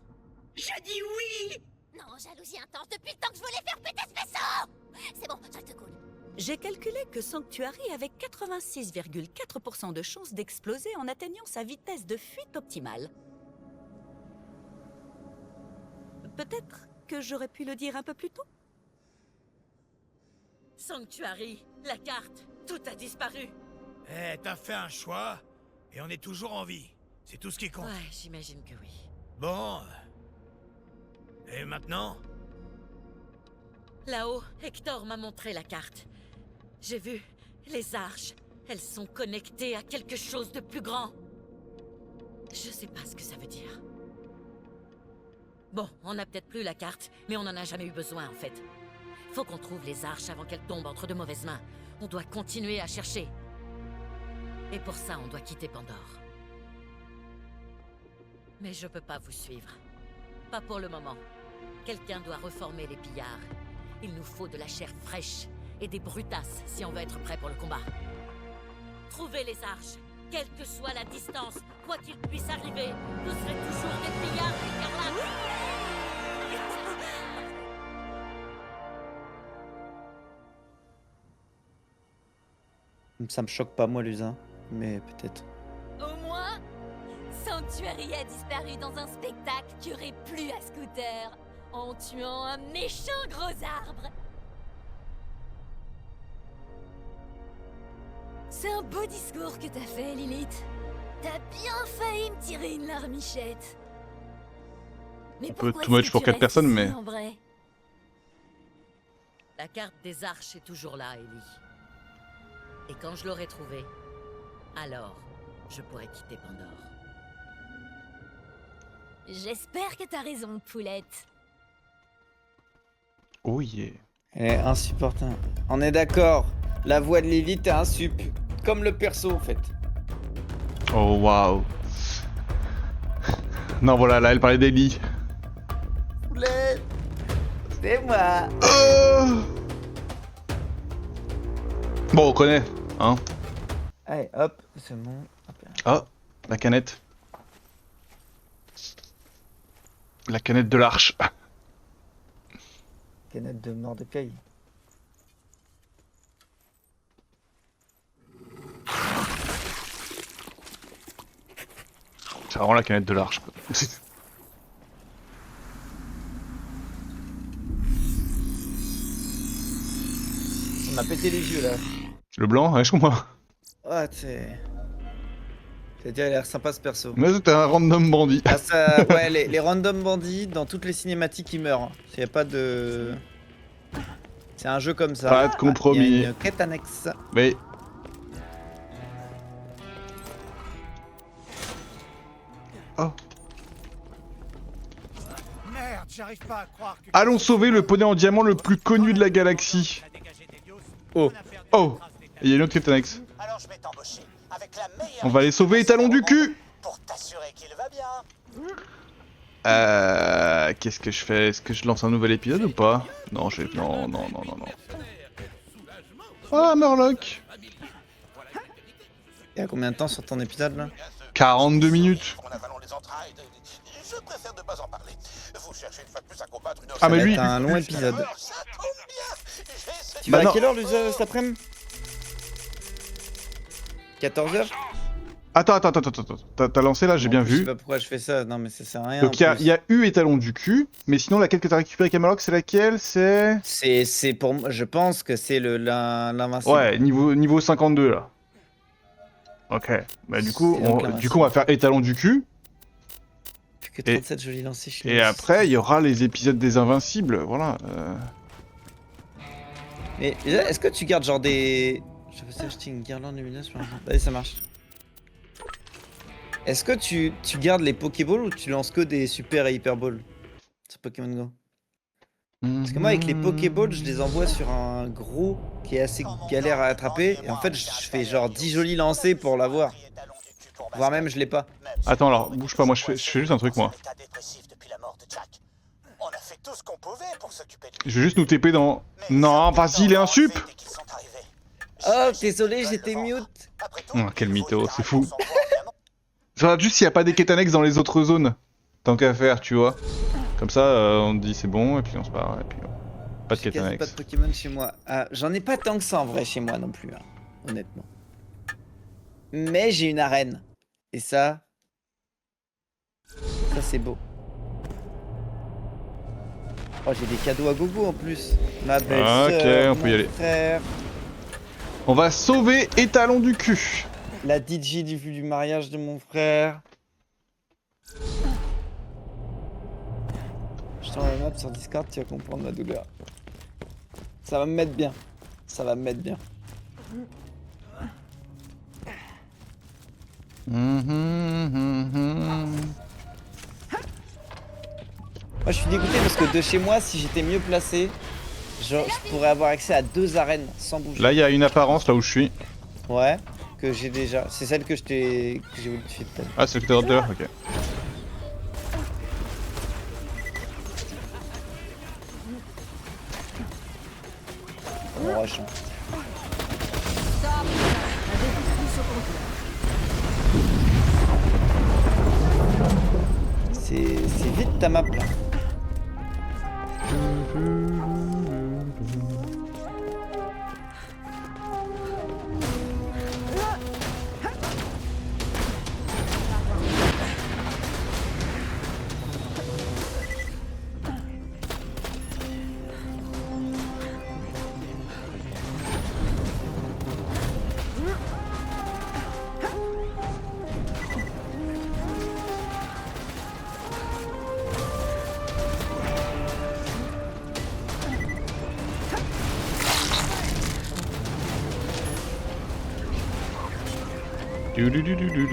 Je dis oui. Non, jalousie intense depuis le temps que je voulais faire péter ce vaisseau. C'est bon, je te coule. J'ai calculé que Sanctuary avait 86,4% de chances d'exploser en atteignant sa vitesse de fuite optimale. Peut-être que j'aurais pu le dire un peu plus tôt? Sanctuary, la carte, tout a disparu. Eh, t'as fait un choix, et on est toujours en vie. C'est tout ce qui compte. Ouais, j'imagine que oui. Bon. Et maintenant? Là-haut, Hector m'a montré la carte. J'ai vu les arches. Elles sont connectées à quelque chose de plus grand. Je sais pas ce que ça veut dire. Bon, on n'a peut-être plus la carte, mais on n'en a jamais eu besoin en fait. Faut qu'on trouve les arches avant qu'elles tombent entre de mauvaises mains. On doit continuer à chercher. Et pour ça, on doit quitter Pandore. Mais je peux pas vous suivre. Pas pour le moment. Quelqu'un doit reformer les pillards. Il nous faut de la chair fraîche et des brutasses si on veut être prêt pour le combat. Trouvez les arches. Quelle que soit la distance, quoi qu'il puisse arriver, vous serez toujours des pillards écarlates. Ça me choque pas moi l'usin, mais peut-être. Au moins, Sanctuary a disparu dans un spectacle qui aurait plu à Scooter en tuant un méchant gros arbre. C'est un beau discours que t'as fait, Lilith. T'as bien failli me tirer une larmichette. Mais On peut pourquoi tout match est-ce que pour tu 4 restes personnes, ici, mais- en vrai? La carte des arches est toujours là, Ellie. Et quand je l'aurai trouvée, alors je pourrai quitter Pandore. J'espère que t'as raison, poulette. Oh yeah. Elle est insupportable. On est d'accord. La voix de Lilith est insup. Comme le perso en fait. Oh waouh. Non voilà, là elle parlait d'Ellie. Poulette, c'est moi. Bon, on connaît, hein. Allez, hop, c'est bon. Hop là. Ah, la canette. La canette de l'arche. Canette de Mordecai. C'est vraiment la canette de l'arche, quoi. Ça m'a pété les yeux là. Le blanc, ouais, je comprends. Ah, c'est. C'est-à-dire, il a l'air sympa ce perso. Mais c'était un random bandit. Ah, ça... Ouais, les random bandits, dans toutes les cinématiques, ils meurent. Il y a pas de. C'est un jeu comme ça. Pas de compromis. Il y a une quête annexe. Mais. Oh. Merde, j'arrive pas à croire que... Allons sauver le poney en diamant le plus connu de la galaxie. Oh. Oh. Et il y a une autre quête annexe. Alors je vais t'embaucher avec la meilleure... On va aller sauver Étalon du cul. Pour t'assurer qu'il va bien. Qu'est-ce que je fais? Est-ce que je lance un nouvel épisode ou pas? Non, je vais... Non, non, non, non, non. Ah, Murloc. Il y a combien de temps sur ton épisode là? 42 minutes. En avalant les entrailles, je préfère ne pas en parler. Vous cherchez une fois de plus à combattre une... Ah, mais Ça va lui- être un long épisode. Ça tombe bien. J'ai Tu Bah vas non. à quelle heure cet après-midi? 14h? Attends. T'as lancé là, j'ai bien Je sais vu. pas pourquoi je fais ça, non mais ça sert à rien. Donc en il plus. y a eu Étalon du cul, mais sinon la quête que t'as récupérée avec Amalok, c'est laquelle? C'est... C'est pour moi, je pense que c'est l'invincible. Ouais, niveau 52 là. Ok, bah du coup, C'est donc on, l'invincible. du coup on va faire Étalon du cul, Plus que 37 jolis lancers chez et nous. après il y aura les épisodes des Invincibles, voilà. Mais déjà, est-ce que tu gardes genre des... Je vais acheter une guirlande lumineuse par exemple. Allez, ça marche. Est-ce que tu gardes les Pokéballs ou tu lances que des Super et Hyper Balls sur Pokémon Go? Parce que moi avec les Pokéballs, je les envoie sur un gros qui est assez galère à attraper. Et en fait, je fais genre 10 jolis lancers pour l'avoir. Voire même, je l'ai pas. Attends alors, bouge pas, moi je fais juste un truc moi. L'état dépressif depuis la mort de Jack. On a fait tout ce qu'on pouvait pour s'occuper de lui. Je vais juste nous TP dans... Mais Non, certains vas-y, il est un ont sup. enlevé dès qu'ils sont arrivés. Oh, J'imagine désolé, qu'ils veulent j'étais le vendre. mute. Après tout, Oh, quel il faut mytho, une c'est fou. carrière pour son droit, évidemment. Je regarde juste s'il n'y a pas des quêtes annexes dans les autres zones. Tant qu'à faire, tu vois. Comme ça, on dit c'est bon, et puis on se barre, et puis... Pas de J'ai quête quasi pas annexe. de Pokémon chez moi. Ah, j'en ai pas tant que ça en vrai chez moi non plus, hein, honnêtement. Mais j'ai une arène. Et ça c'est beau. Oh, j'ai des cadeaux à gogo en plus. Ma belle Ok, sœur, on peut y mon aller. frère, On va sauver Étalon du cul. la DJ du mariage de mon frère. Je t'envoie la map sur Discord, tu vas comprendre ma douleur. Ça va me mettre bien. Ça va me mettre bien. Moi je suis dégoûté parce que de chez moi, si j'étais mieux placé, je pourrais avoir accès à 2 arènes sans bouger. Là, il y a une apparence là où je suis. Ouais, que j'ai déjà. C'est celle que j'ai voulu te faire tout à l'heure. Ah, c'est le que t'as droppé là, ok. On rush, hein. C'est vite ta map là.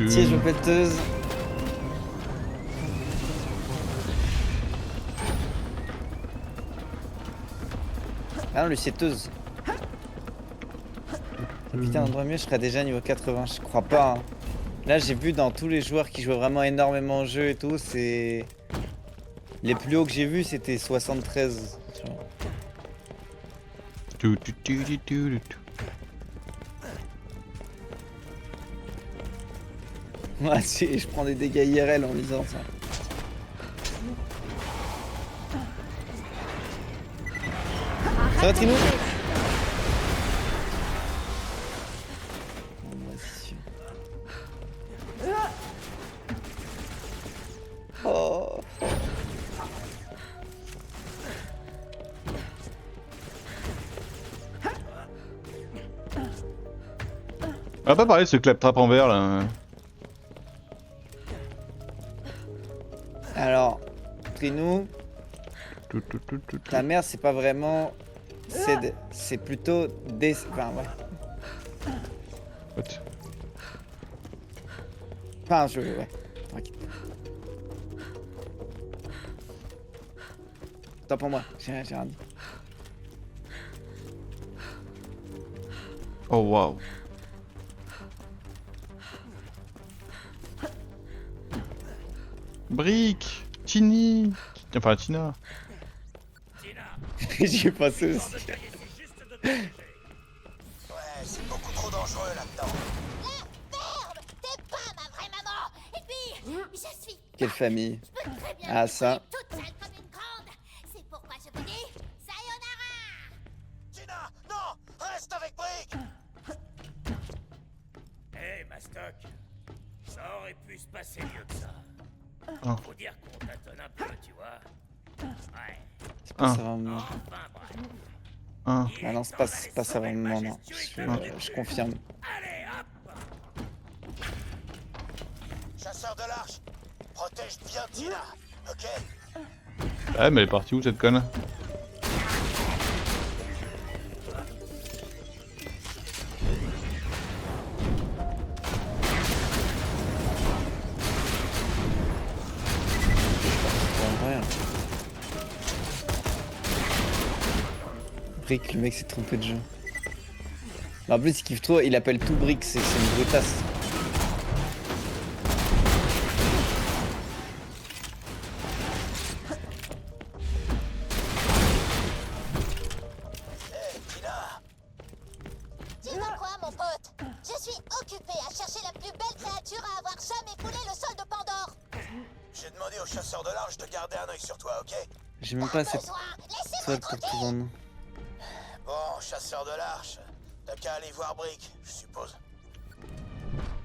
Siège aux pelleteuses. Ah non, lucetteuse. Putain, Andromio, je serais déjà niveau 80, je crois pas. Hein. Là, j'ai vu dans tous les joueurs qui jouent vraiment énormément au jeu et tout, c'est... Les plus hauts que j'ai vus, c'était 73. Tu vois. Ouais, je prends des dégâts IRL en lisant ça. Ça va, Trino? Oh. On va pas parler de ce claptrap en verre là. Alors, Trinou, ta mère c'est pas vraiment... C'est plutôt des... Enfin, ouais. What? Enfin, ouais. Tranquille. Attends pour moi, j'ai rien dit. Oh waouh. Brick, Tini, enfin Tina. J'y ai passé aussi. Ouais, c'est beaucoup trop dangereux là-dedans. Merde, t'es pas ma vraie maman. Et puis, je suis... Quelle famille. Je peux très bien Ah, ça. toute seule comme une grande. C'est pourquoi je vous dis, sayonara. Tina, non, reste avec Brick. Hé, Mastoc, ça aurait pu se passer mieux que ça. Ah. Faut dire qu'on tâtonne un peu, tu vois. Ouais. C'est pas ça vraiment. Enfin, bref. Hein. Ah non, c'est pas ça vraiment, non. Je confirme. Allez, hop. Chasseur de l'arche, protège bien Tina, ok? Ouais, mais elle est partie où cette conne? Brick, le mec s'est trompé de jeu. En plus, il kiffe trop, il appelle tout Brick, c'est une brutasse. Hé, Tina, Tu vois quoi, mon pote? Je suis occupé à chercher la plus belle créature à avoir jamais foulé le sol de Pandore. j'ai demandé au chasseur de l'arche de garder un œil sur toi, ok? J'ai même pas assez de Besoin. Laissez-moi sol pour tout vendre. Bon, chasseur de l'arche, t'as qu'à aller voir Brick, je suppose.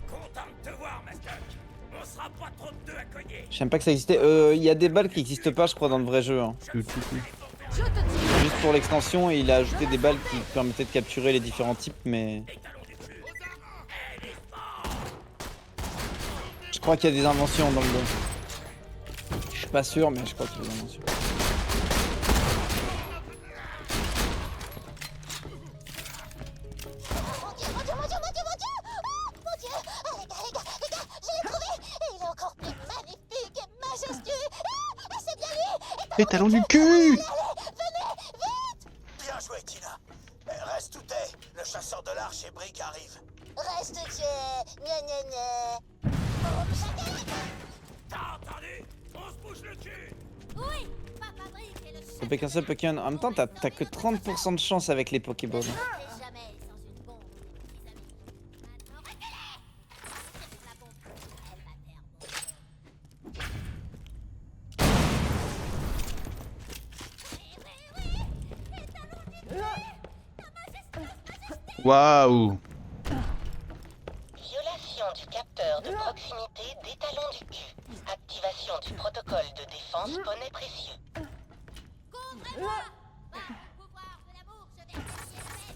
Content de te voir, Mastoc. On sera pas trop de deux à cogner. Je sais même pas que ça existait. Il y a des balles qui existent pas, je crois, dans le vrai jeu. Hein. Juste pour l'extension, il a ajouté des balles qui permettaient de capturer les différents types, mais... Je crois qu'il y a des inventions dans le jeu. Je suis pas sûr, mais je crois qu'il y a des inventions. Les talons du cul! Bien joué, Tina. Reste où t'es, le chasseur de l'arche et Brick arrive. Reste tiens. Gna gna gna. T'as entendu? On se bouge le cul. Oui, Papa Brick est le Faut qu'un seul Pokémon. En même temps, t'as que 30% de chance avec les Pokéballs. jamais sans une bombe, mes amis. Maintenant, reculez! Tire sur la bombe. Elle va perdre. Waouh! Violation du capteur de proximité des talons du cul. Activation du protocole de défense poney précieux. Couvrez-moi! Pouvoir de l'amour, je vais essayer la messe.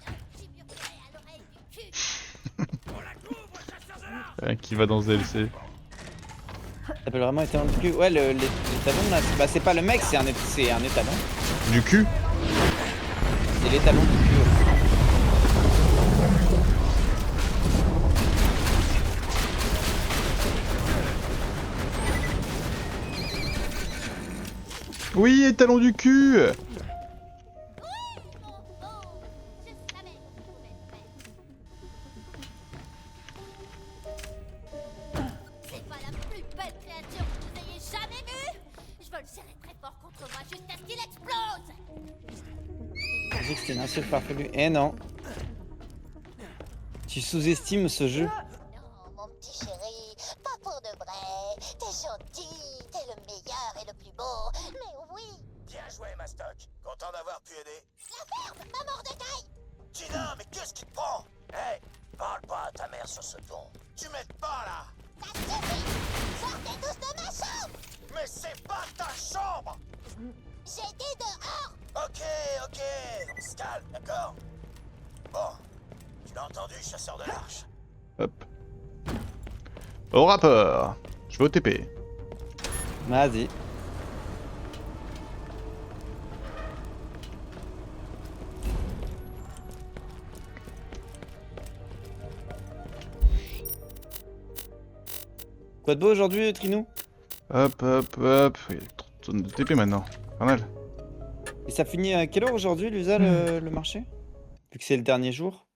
Je suis chimurgé à l'oreille du cul. On la couvre, chasseur de l'arche. Qui va dans ce DLC? Ça s'appelle vraiment étalon du cul. Ouais, les talons là, bah, c'est pas le mec, c'est un étalon. Du cul? C'est l'étalon du cul. Oui, et talon du cul. C'est pas la plus belle créature que vous ayez jamais vue. Je veux le serrer très fort contre moi jusqu'à ce qu'il explose. J'ai dit que c'était une insulte farfelue. Eh non. Tu sous-estimes ce jeu. Non, mon petit chéri, pas pour de vrai. T'es gentil, t'es le meilleur et le plus beau. Mais oui, Bien joué, Mastoc. Content d'avoir pu aider. la ferme, ma Mordecai. Tina, mais qu'est-ce qui te prend? Hé, parle pas à ta mère sur ce ton. Tu m'aides pas, là. Ça suffit. Sortez tous de ma chambre. Mais c'est pas ta chambre. J'ai dit dehors. Ok, on se calme, d'accord? Bon, tu l'as entendu, chasseur de l'arche. Hop. Au rapport. Je vais au TP. Vas-y. Quoi de beau aujourd'hui, Trinou? Hop, hop, hop. Il y a trop de zones de TP maintenant. Pas mal. Et ça finit à quelle heure aujourd'hui, Lusa, le marché? Vu que c'est le dernier jour.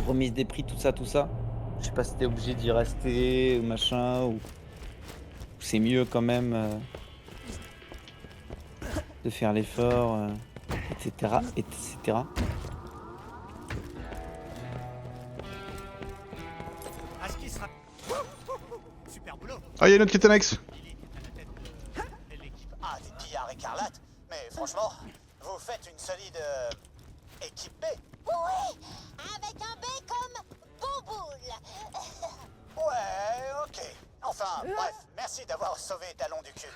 Remise des prix, tout ça, tout ça. Je sais pas si t'es obligé d'y rester ou machin, ou c'est mieux quand même de faire l'effort, etc., etc. Super boulot. Ah, il y a une autre qui est annexe. L'équipe Ah, des pillards écarlates. Mais franchement, vous faites une solide équipe B. Oui, avec un B comme Bomboule. Ouais, ok. Enfin, bref, merci d'avoir sauvé Talon du cul.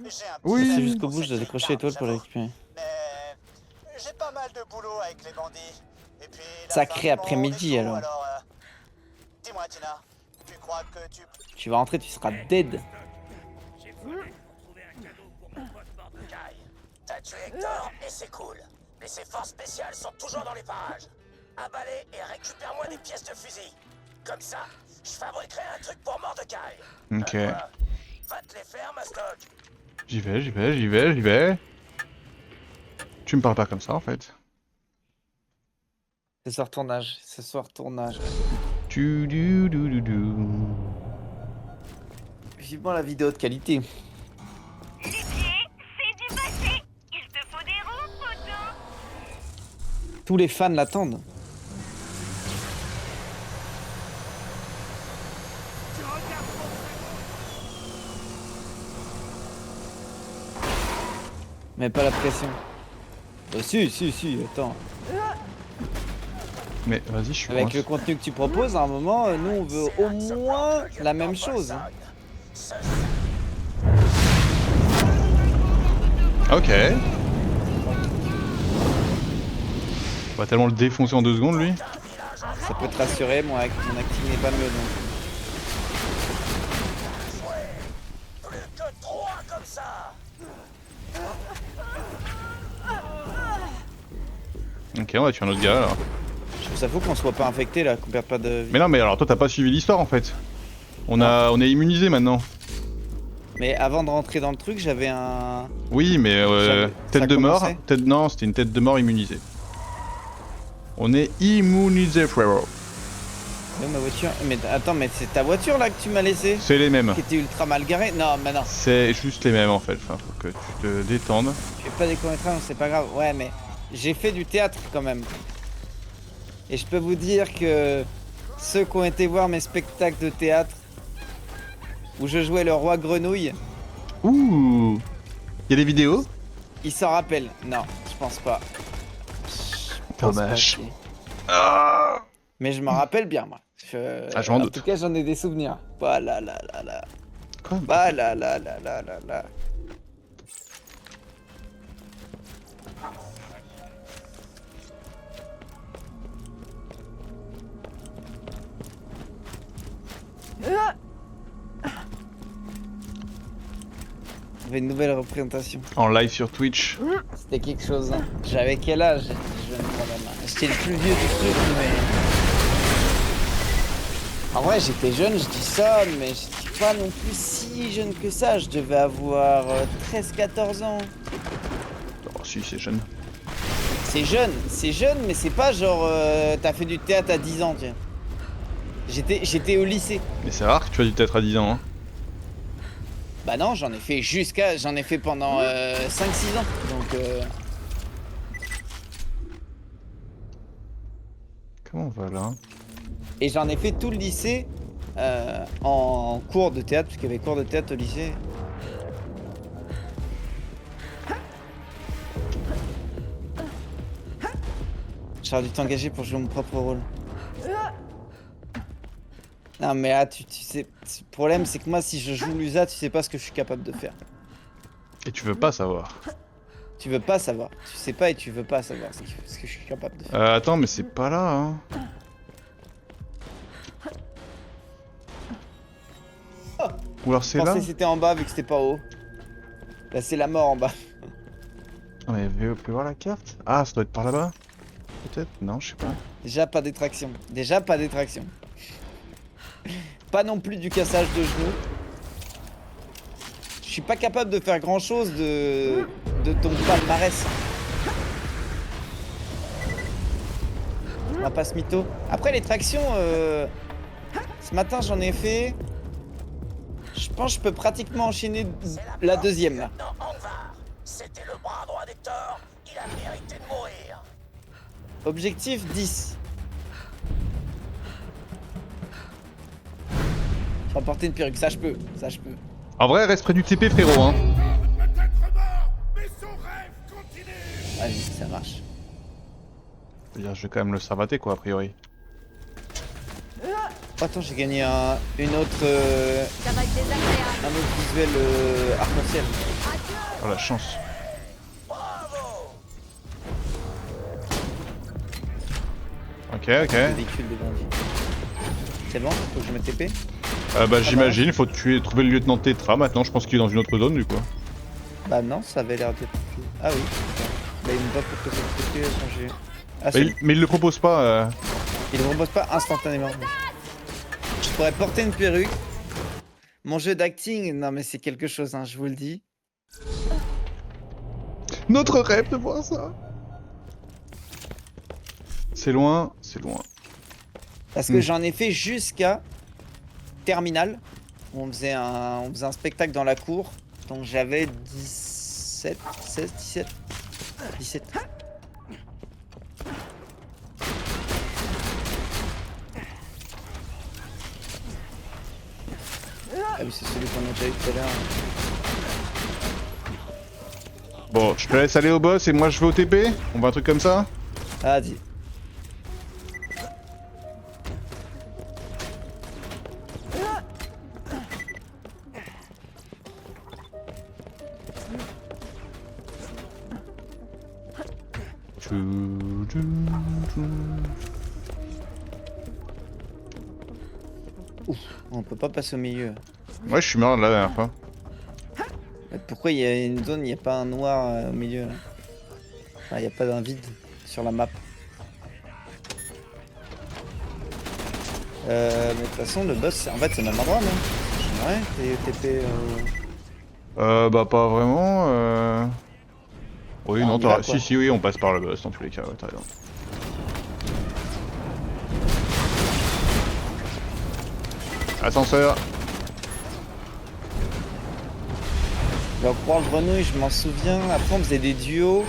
J'ai un petit Oui. C'est avis jusqu'au pour bout, je dois cette décrocher l'étoile pour la j'avoue. récupérer. Mais j'ai pas mal de boulot avec les bandits. Et puis la Sacré fin du après-midi, monde et tout, alors. Dis-moi, Tina, tu crois que tu... Tu vas rentrer, tu seras dead. J'ai volé pour trouver un cadeau pour mon pote Mordecai. T'as tué Hector et c'est cool. Mais ces forces spéciales sont toujours dans les parages. Abat-les et récupère-moi des pièces de fusil. Comme ça, je fabriquerai un truc pour Mordecai. Ok. Voilà. Va te les faire, Mastoc. J'y vais, j'y vais, j'y vais, j'y vais. Tu me parles pas comme ça en fait. Ce soir tournage, ce soir tournage. Tu du du du du. Vivement la vidéo de qualité. C'est du passé. Il te faut des roues, poteau. Tous les fans l'attendent. Mais pas la pression. Si, attends. Mais vas-y, je suis Avec coincé. le contenu que tu proposes, à un moment, nous on veut au moins la même chose. Hein. Ok. On va tellement le défoncer en 2 secondes lui. Ça peut te rassurer, mon acting n'est pas mieux donc. Plus que 3 comme ça. Ok, on va tuer un autre gars alors. Je trouve ça fou qu'on soit pas infecté là, qu'on perde pas de vie. Mais non, mais alors toi t'as pas suivi l'histoire en fait. On est immunisé maintenant. Mais avant de rentrer dans le truc, j'avais un... Oui, mais Ça tête de mort. commençait Non, c'était une tête de mort immunisée. On est immunisé, frérot. Ma voiture... Mais attends, mais c'est ta voiture là que tu m'as laissé? C'est les mêmes. Qui était ultra mal garée? Non, mais non. C'est juste les mêmes en fait. Enfin, faut que tu te détendes. Je fais pas des courts-métrages, c'est pas grave. Ouais, mais j'ai fait du théâtre quand même. Et je peux vous dire que ceux qui ont été voir mes spectacles de théâtre, où je jouais le roi grenouille, Ouh. Y a des vidéos? ils s'en rappellent. Non, je pense pas. Je pense Dommage. pas que- Ah. Mais je m'en rappelle bien, moi. Je m'en en doute. tout cas, j'en ai des souvenirs. Bah là là là là. Quoi? Bah là là là là là là. Il y avait une nouvelle représentation. En live sur Twitch. C'était quelque chose. Hein. J'avais quel âge? Je me demande. J'étais le plus vieux du truc, mais. En vrai, j'étais jeune, je dis ça, mais j'étais pas non plus si jeune que ça. Je devais avoir 13-14 ans. Oh, si, c'est jeune. C'est jeune, mais c'est pas genre t'as fait du théâtre à 10 ans, tiens. J'étais au lycée. Mais c'est rare que tu as du théâtre à 10 ans. Hein. Bah non, j'en ai fait pendant 5-6 ans. Donc Comment on va là? et j'en ai fait tout le lycée en cours de théâtre, parce qu'il y avait cours de théâtre au lycée. J'aurais dû t'engager pour jouer mon propre rôle. Non mais là, tu sais, le problème c'est que moi si je joue Lusa, tu sais pas ce que je suis capable de faire. Et tu veux pas savoir. Tu veux pas savoir. Tu sais pas et tu veux pas savoir ce que je suis capable de faire. Attends, mais c'est pas là, hein. Oh, Ou alors c'est je là? pensais que c'était en bas vu que c'était pas haut. Là c'est la mort en bas. Ah, mais vous pouvez voir la carte? Ah, ça doit être par là-bas? Peut-être? Non, je sais pas. Déjà pas d'attraction. Déjà pas d'attraction. Pas non plus du cassage de genoux. Je suis pas capable de faire grand chose de ton palmarès. On va pas se mytho. Après les tractions, ce matin j'en ai fait. Je pense que je peux pratiquement enchaîner la deuxième là. C'était le bras droit d'Hector, il a mérité de mourir. Objectif 10. Remporter une perruque, ça je peux, ça je peux. En vrai, reste près du TP, frérot, hein. Vas-y, ça marche. Je veux dire, je vais quand même le savater, quoi, a priori. Oh, attends, j'ai gagné une autre, Ça va être désagréable. un autre visuel arc-en-ciel. Oh, la chance. Ok, ok. Le véhicule des bandits. C'est bon? Faut que je me TP? Bah, j'imagine, faut trouver le lieutenant Tetra maintenant, je pense qu'il est dans une autre zone, du coup. Bah non, ça avait l'air d'être... Ah oui. Bah il me va pour que ça me TP quand j'ai... Ah, Mais il le propose pas. Il ne propose pas instantanément. Je pourrais porter une perruque. Mon jeu d'acting, non mais c'est quelque chose, hein, je vous le dis. Notre rêve de voir ça. C'est loin, c'est loin. Parce que j'en ai fait jusqu'à Terminal. Où on faisait un spectacle dans la cour. Donc j'avais 17, 16, 17. 17. Ah oui, c'est celui qu'on a déjà eu tout à l'heure. Bon, je te laisse aller au boss et moi je vais au TP. On va un truc comme ça. Ah, dis. Ouf, on peut pas passer au milieu. Ouais, je suis mort la dernière fois. Mais pourquoi il y a une zone, il n'y a pas un noir au milieu là? Ah, il n'y a pas d'un vide sur la map. Mais de toute façon, le boss, en fait, c'est le même endroit, non? Ouais, t'es TP. Bah, pas vraiment. Oui, Ah, non, on y va, si, quoi. si, oui, on passe par le boss dans tous les cas, ouais, t'as raison. Ascenseur. Donc, pour le grenouille, je m'en souviens. Après, on faisait des duos.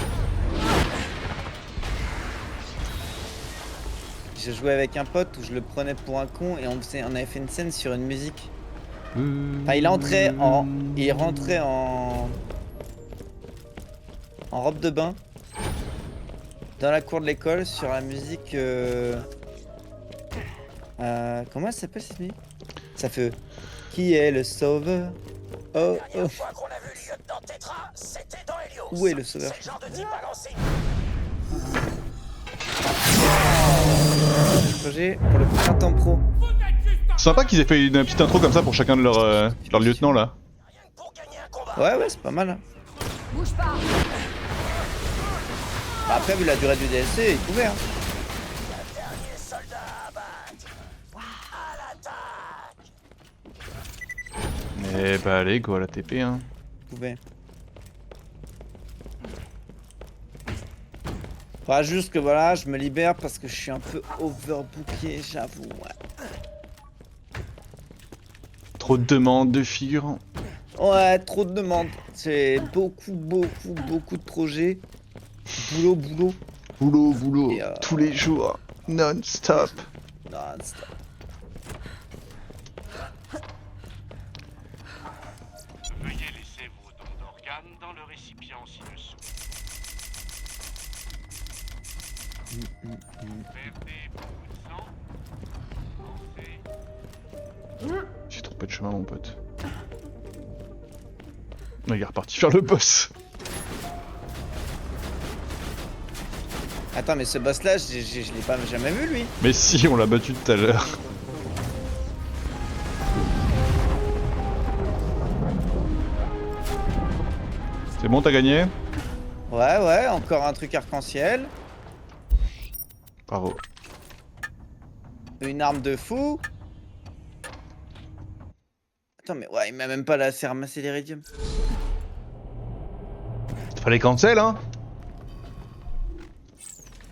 Je jouais avec un pote où je le prenais pour un con et on avait fait une scène sur une musique. Enfin, il rentrait en robe de bain dans la cour de l'école sur la musique. Comment elle s'appelle cette musique? Ça fait Qui est le sauveur? Oh, La oh. dernière fois qu'on a vu le lieutenant Tetra, c'était dans Helios. Où est le sauveur? C'est le genre de type à lancer. Projet pour le printemps pro. Sympa qu'ils aient fait une petite intro comme ça pour chacun de leurs lieutenants là. Rien que pour gagner un combat. Ouais, c'est pas mal. Hein. Bouge pas. Bah, après, vu la durée du DLC, il pouvait. Hein. Dernier soldat à abattre. À l'attaque. Eh bah allez, go à la TP hein. Vous pouvez. Faudra juste que voilà, je me libère parce que je suis un peu overbooké, j'avoue. Ouais. Trop de demandes de figurants. Ouais, trop de demandes. C'est beaucoup de projets. Boulot. Boulot, Et, tous les jours, non-stop. Non-stop. Veuillez laisser vos dons d'organes dans le récipient ci-dessous. Perdez beaucoup de sang. Pensez. J'ai trompé de chemin mon pote. Il est reparti faire le boss. Attends, mais ce boss là, je l'ai pas jamais vu lui. Mais si, on l'a battu tout à l'heure. C'est bon, t'as gagné? Ouais, encore un truc arc-en-ciel. Bravo. Une arme de fou. Attends, mais ouais, il m'a même pas laissé ramasser l'iridium. Fallait cancel, hein?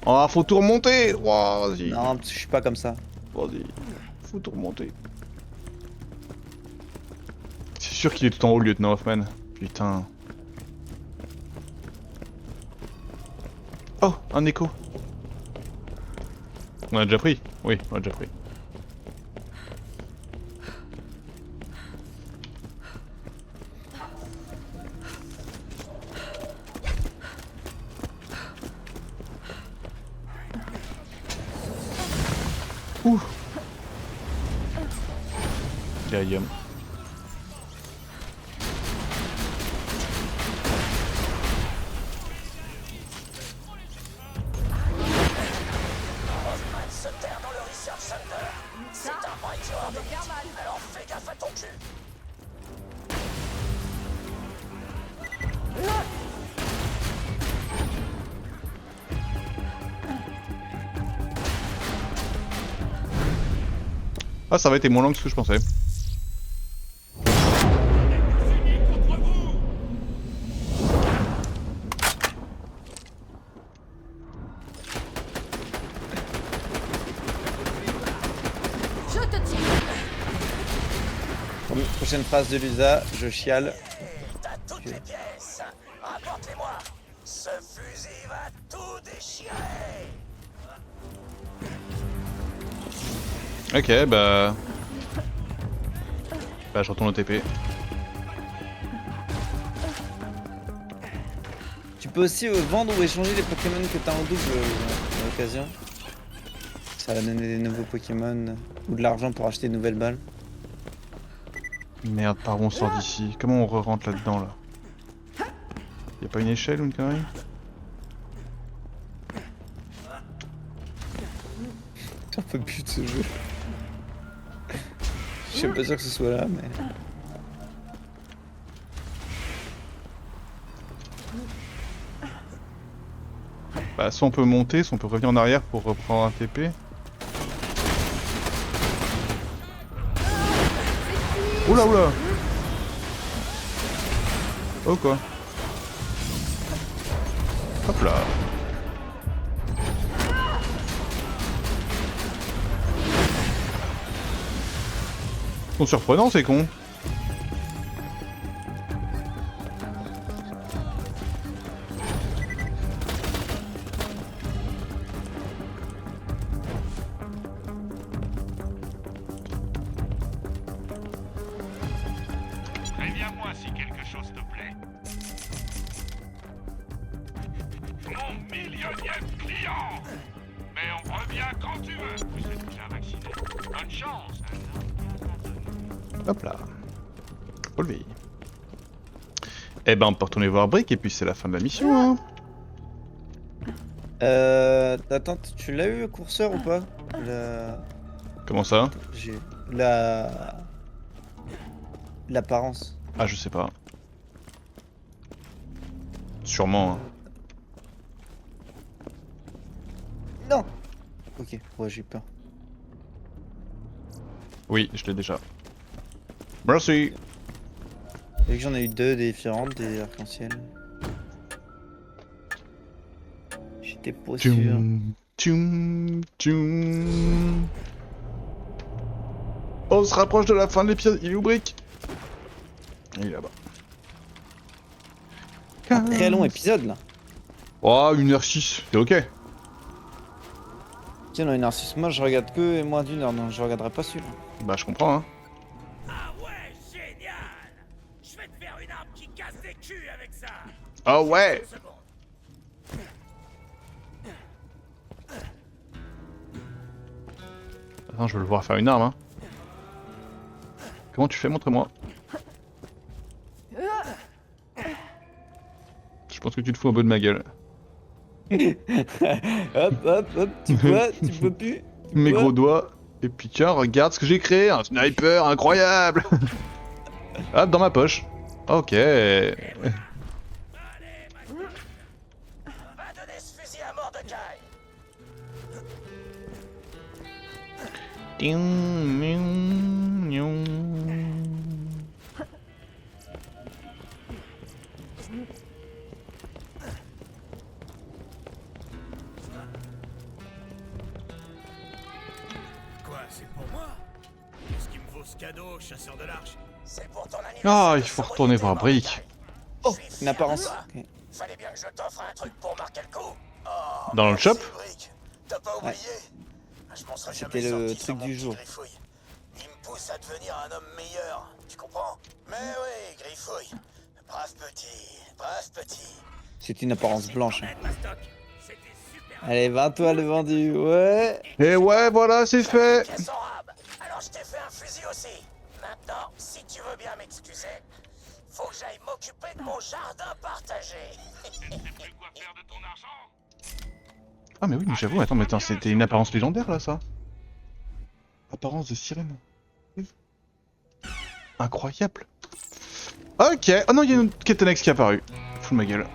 Ah, faut tout remonter! Oh, vas-y. Non, parce que je suis pas comme ça. Vas-y. Faut tout remonter. C'est sûr qu'il est tout en haut, le lieutenant Hoffman. Putain. Oh, un écho. On a déjà pris? Oui, on a déjà pris. Ouh. Yam. Hoffman se terre dans le Research Center. C'est un breakthrough de mythe. Alors fais gaffe à ton cul. Ah, ça va être moins long que ce que je pensais. Je te tiens. Prochaine phrase de Lusa, je chiale. T'as toutes les pièces. Rapporte-les-moi. Ce fusil va tout déchirer. Ok, bah... Bah, je retourne au TP. Tu peux aussi vendre ou échanger les Pokémon que t'as en double à l'occasion. Ça va donner des nouveaux Pokémon ou de l'argent pour acheter de nouvelles balles. Merde, par où on sort d'ici? Comment on re-rentre là-dedans, là? Y'a pas une échelle ou une connerie? J'en peux plus de ce jeu. Je suis pas sûr que ce soit là, mais... Bah, soit on peut monter, soit on peut revenir en arrière pour reprendre un TP. Oula, oula! Oh quoi? Hop là! Ils sont surprenants ces cons! Préviens-moi si quelque chose te plaît. Mon millionième client! Mais on revient quand tu veux. Vous êtes déjà vacciné. Bonne chance, hein. Hop là. Relevé. Eh ben on peut retourner voir Brick et puis c'est la fin de la mission hein. Attends, tu l'as eu le courseur ou pas? Comment ça? J'ai... L'apparence. Ah je sais pas. Sûrement hein. Non. Ok, ouais j'ai eu peur. Oui, je l'ai déjà. Merci. Vu que j'en ai eu deux différentes, des arcs-en-ciel. J'étais pas sûr. Tchoum, tchoum. On se rapproche de la fin de l'épisode. Il est où Brick? Il est là-bas. Un très long épisode là. Oh, 1h06, c'est ok. Tiens, dans 1h06, moi je regarde que moins d'une heure, donc je regarderai pas celui-là. Bah, je comprends, hein. Ah ouais, génial! Je vais te faire une arme qui casse des culs avec ça! Ah ouais. 30 secondes. Attends, je veux le voir faire une arme, hein. Comment tu fais? Montre-moi. Je pense que tu te fous un peu de ma gueule. Hop, hop, hop, tu vois, tu peux plus. Mes gros doigts. Et puis tiens, regarde ce que j'ai créé, un sniper incroyable. Hop, dans ma poche. Ok. Va donner ce fusil à Mordecai. Quoi, c'est pour moi? Qu'est-ce qu'il me vaut ce cadeau, chasseur de l'arche? C'est pour ton anniversaire. Ah, il de faut retourner voir sobriété, Brick. Mordecai. Oh, Je suis une fier apparence. de toi. Ok. Fallait bien que je t'offre un truc pour marquer le coup. Oh, Dans le merci, shop? Brick. T'as pas oublié? Je m'en serais C'était jamais le sorti truc sans mon du petit jour. Griffouille. Il me pousse à devenir un homme meilleur, tu comprends? Mais oui, Griffouille. Brave petit. C'est une apparence blanche. Hein. Mastoc, c'était super. Allez, 20 toiles vendues, ouais. Et ouais, voilà, c'est fait. Pièce en rab. Alors je t'ai fait un fusil aussi. Maintenant, si tu veux bien m'excuser, faut que j'aille m'occuper de mon jardin partagé. Tu sais plus quoi faire de ton argent? Ah mais oui, mais j'avoue, attends, c'était une apparence légendaire là, ça. Apparence de sirène. Incroyable. Ok, oh non, il y a une Ketenex qui est apparue. Fous de ma gueule.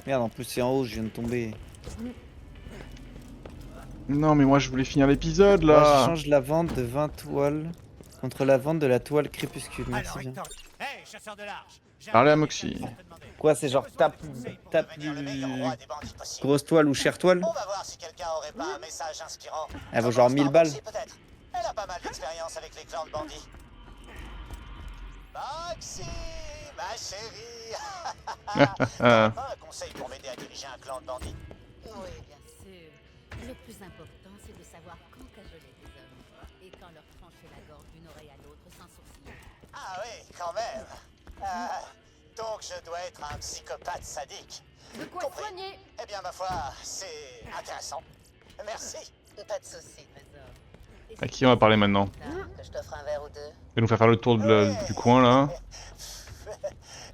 Merde, en plus c'est en haut, je viens de tomber. Non mais moi je voulais finir l'épisode Moi, je là. change la vente de 20 toiles contre la vente de la toile crépuscule. Merci Alors, bien. Hector. Hey, chasseur de l'arche. J'ai Parlez à un Moxie. détail à te demander. Quoi, c'est genre tape Devenir le meilleur roi des bandits possible. grosse toile ou chère toile? On va voir si quelqu'un aurait pas un message inspirant. Elle vaut genre Commence 1000 par balles. Moxie, peut-être. Elle a pas mal d'expérience avec les clans de bandits. Moxie, ma chérie. T'as pas un conseil pour m'aider à diriger un clan de bandits? Oui, bien sûr. Le plus important, c'est de savoir quand cajoler des hommes et quand leur trancher la gorge d'une oreille à l'autre sans sourciller. Ah oui, quand même. Donc je dois être un psychopathe sadique. De quoi Compris. soigner? Eh bien, ma foi, c'est intéressant. Merci. Pas de soucis. À qui on va parler maintenant? Que je t'offre un verre ou deux. Il va nous faire le tour du coin là.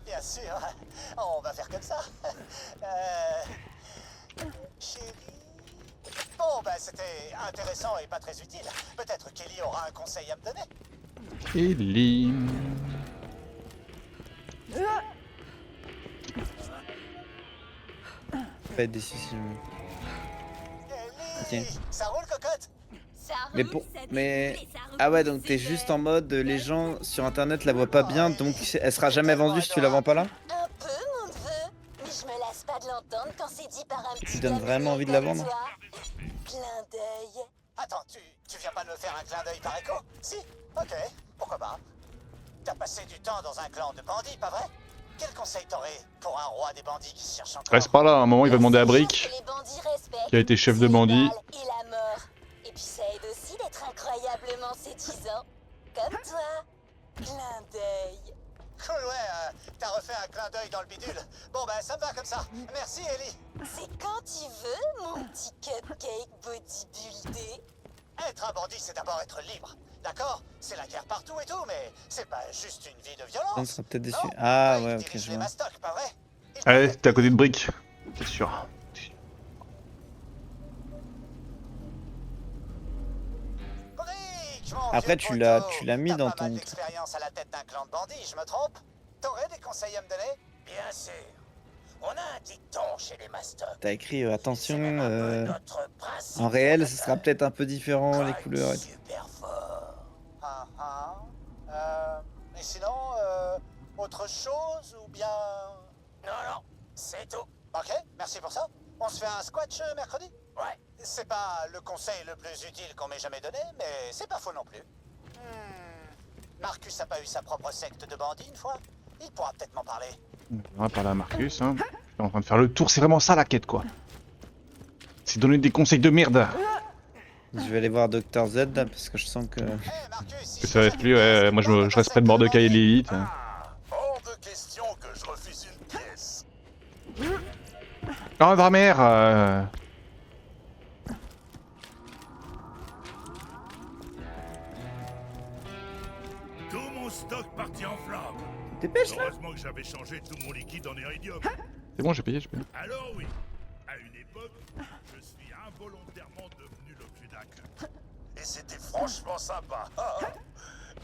Bien sûr, on va faire comme ça. Chérie. Bon, bah c'était intéressant et pas très utile. Peut-être Kelly aura un conseil à me donner. Ellie. Pas être déçu si Kelly, Ok. ça roule, cocotte? Ça Mais roule, pour... ça Mais... déroule et ça roule, Ah ouais, donc c'est t'es fait. juste en mode les gens sur internet la voient pas bien, donc elle sera jamais vendue si tu la vends pas là? Un peu, mon neveu. Mais je me lasse pas de l'entendre quand c'est dit par un petit donnes gars vraiment envie de la comme vendre? toi. Clin d'œil. Attends, tu viens pas de me faire un clin d'œil par écho? Si? Ok, pourquoi pas. T'as passé du temps dans un clan de bandits, pas vrai? Quel conseil t'aurais pour un roi des bandits qui se cherche encore? Reste pas là, à un moment il va demander à Brick, C'est que les bandits respectent. qui a été chef de C'est bandit. les balles et la mort. Et puis ça aide aussi d'être incroyablement séduisant. Comme toi. Clin d'œil. Cool, ouais, t'as refait un clin d'œil dans le bidule. Bon, bah, ça me va comme ça. Merci, Ellie. C'est quand tu veux, mon petit cupcake bodybuildé. Être un bandit, c'est d'abord être libre. D'accord? C'est la guerre partout et tout, mais c'est pas juste une vie de violence. On sera peut-être déçu. Non, Ah il ouais, ok, dirige je les vois. mastocs, pas vrai? Allez, t'es à côté de Brick. T'es sûr. Brick, mon Après, vieux tu l'as- poteau. tu l'as mis T'as dans pas mal ton- d'expérience à la tête d'un clan de bandits, je me trompe? T'aurais des conseils à me donner? Bien sûr. On a un dicton chez les mastocs. T'as écrit attention, C'est même un peu notre principe en réel ce fondamental. sera peut-être un peu différent les Cogne couleurs et tout. super fort. Ah, ah. Et sinon, autre chose ou bien... Non, c'est tout. Ok, merci pour ça. On se fait un squash mercredi? Ouais. C'est pas le conseil le plus utile qu'on m'ait jamais donné, mais c'est pas faux non plus. Marcus a pas eu sa propre secte de bandits une fois? Il pourra peut-être m'en parler. On va parler à Marcus, hein. Je suis en train de faire le tour, c'est vraiment ça la quête, quoi. C'est donner des conseils de merde. Je vais aller voir Dr Z là, parce que je sens que... Hey, Marcus, si Ça reste plus, ouais, moi je reste près de Mordecai et l'élite. Hein. Hors de question que je refuse une pièce. Oh, Dramer Tout mon stock parti en flammes. Dépêche là. Heureusement que j'avais changé tout mon liquide en iridium. C'est bon, j'ai payé, j'ai payé. Alors oui, à une époque, je suis involontairement devenu l'Ocudac. Et c'était franchement sympa.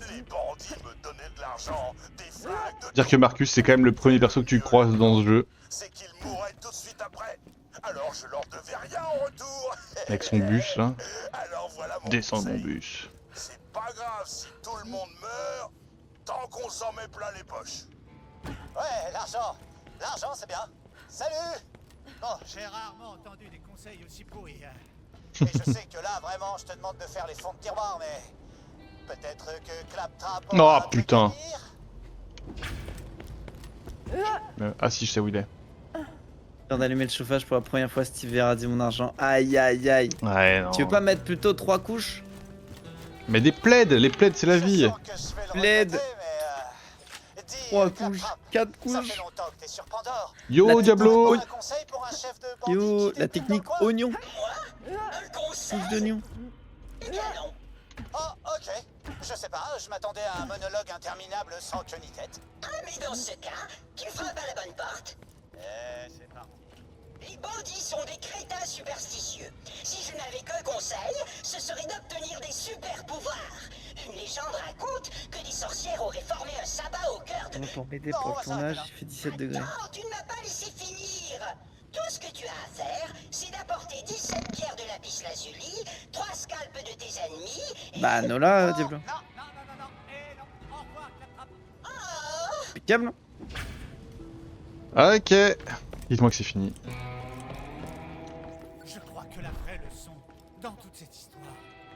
Les bandits me donnaient de l'argent, des flingues, de... Dire que Marcus, c'est quand même le premier perso que tu croises dans ce jeu. C'est qu'ils mourraient tout de suite après. Alors je leur devais rien en retour. Avec son bus, là. Alors voilà mon Descends de mon conseil. bus. C'est pas grave si tout le monde meurt, tant qu'on s'en met plein les poches. Ouais, l'argent. L'argent, c'est bien. Salut. Bon, J'ai rarement entendu des conseils aussi pourris. et je sais que là, vraiment, je te demande de faire les fonds de tiroir, mais... Peut-être que Claptrap... Oh, aura un truc putain. à dire. Ah si, je sais où il est. J'ai d'allumer le chauffage pour la première fois, Steve a dit mon argent. Aïe aïe aïe. Ouais, non. Tu veux pas mettre plutôt 3 couches? Mais des plaids, les plaids, c'est la Je vie. sens que je vais le Plaid. regretter, mais, dis, 3 Claptrap, couches, 4 Ça couches. fait longtemps que t'es sur Pandore. Yo, La Diablo Un conseil pour un chef de bandit Yo, qui la débute technique dans le coin? oignon. Un conseil? Couche d'oignon. Eh bien non. Oh, ok. Je sais pas, je m'attendais à un monologue interminable sans queue ni tête. Ah, mais dans ce cas, tu frappes à la bonne porte. C'est parti. Les bandits sont des crétins superstitieux. Si je n'avais qu'un conseil, ce serait d'obtenir des super pouvoirs. Une légende raconte que des sorcières auraient formé un sabbat au cœur de... Bon, pour m'aider pour ton âge, il fait 17 degrés. Non, tu ne m'as pas laissé finir. Tout ce que tu as à faire, c'est d'apporter 17 pierres de lapis lazuli, 3 scalpes de tes ennemis, et... Bah Nola, Diablo. Non. Eh non. Au revoir, Claptrap. Impeccable. Ok. Dites-moi que c'est fini. Je crois que la vraie leçon dans toute cette histoire,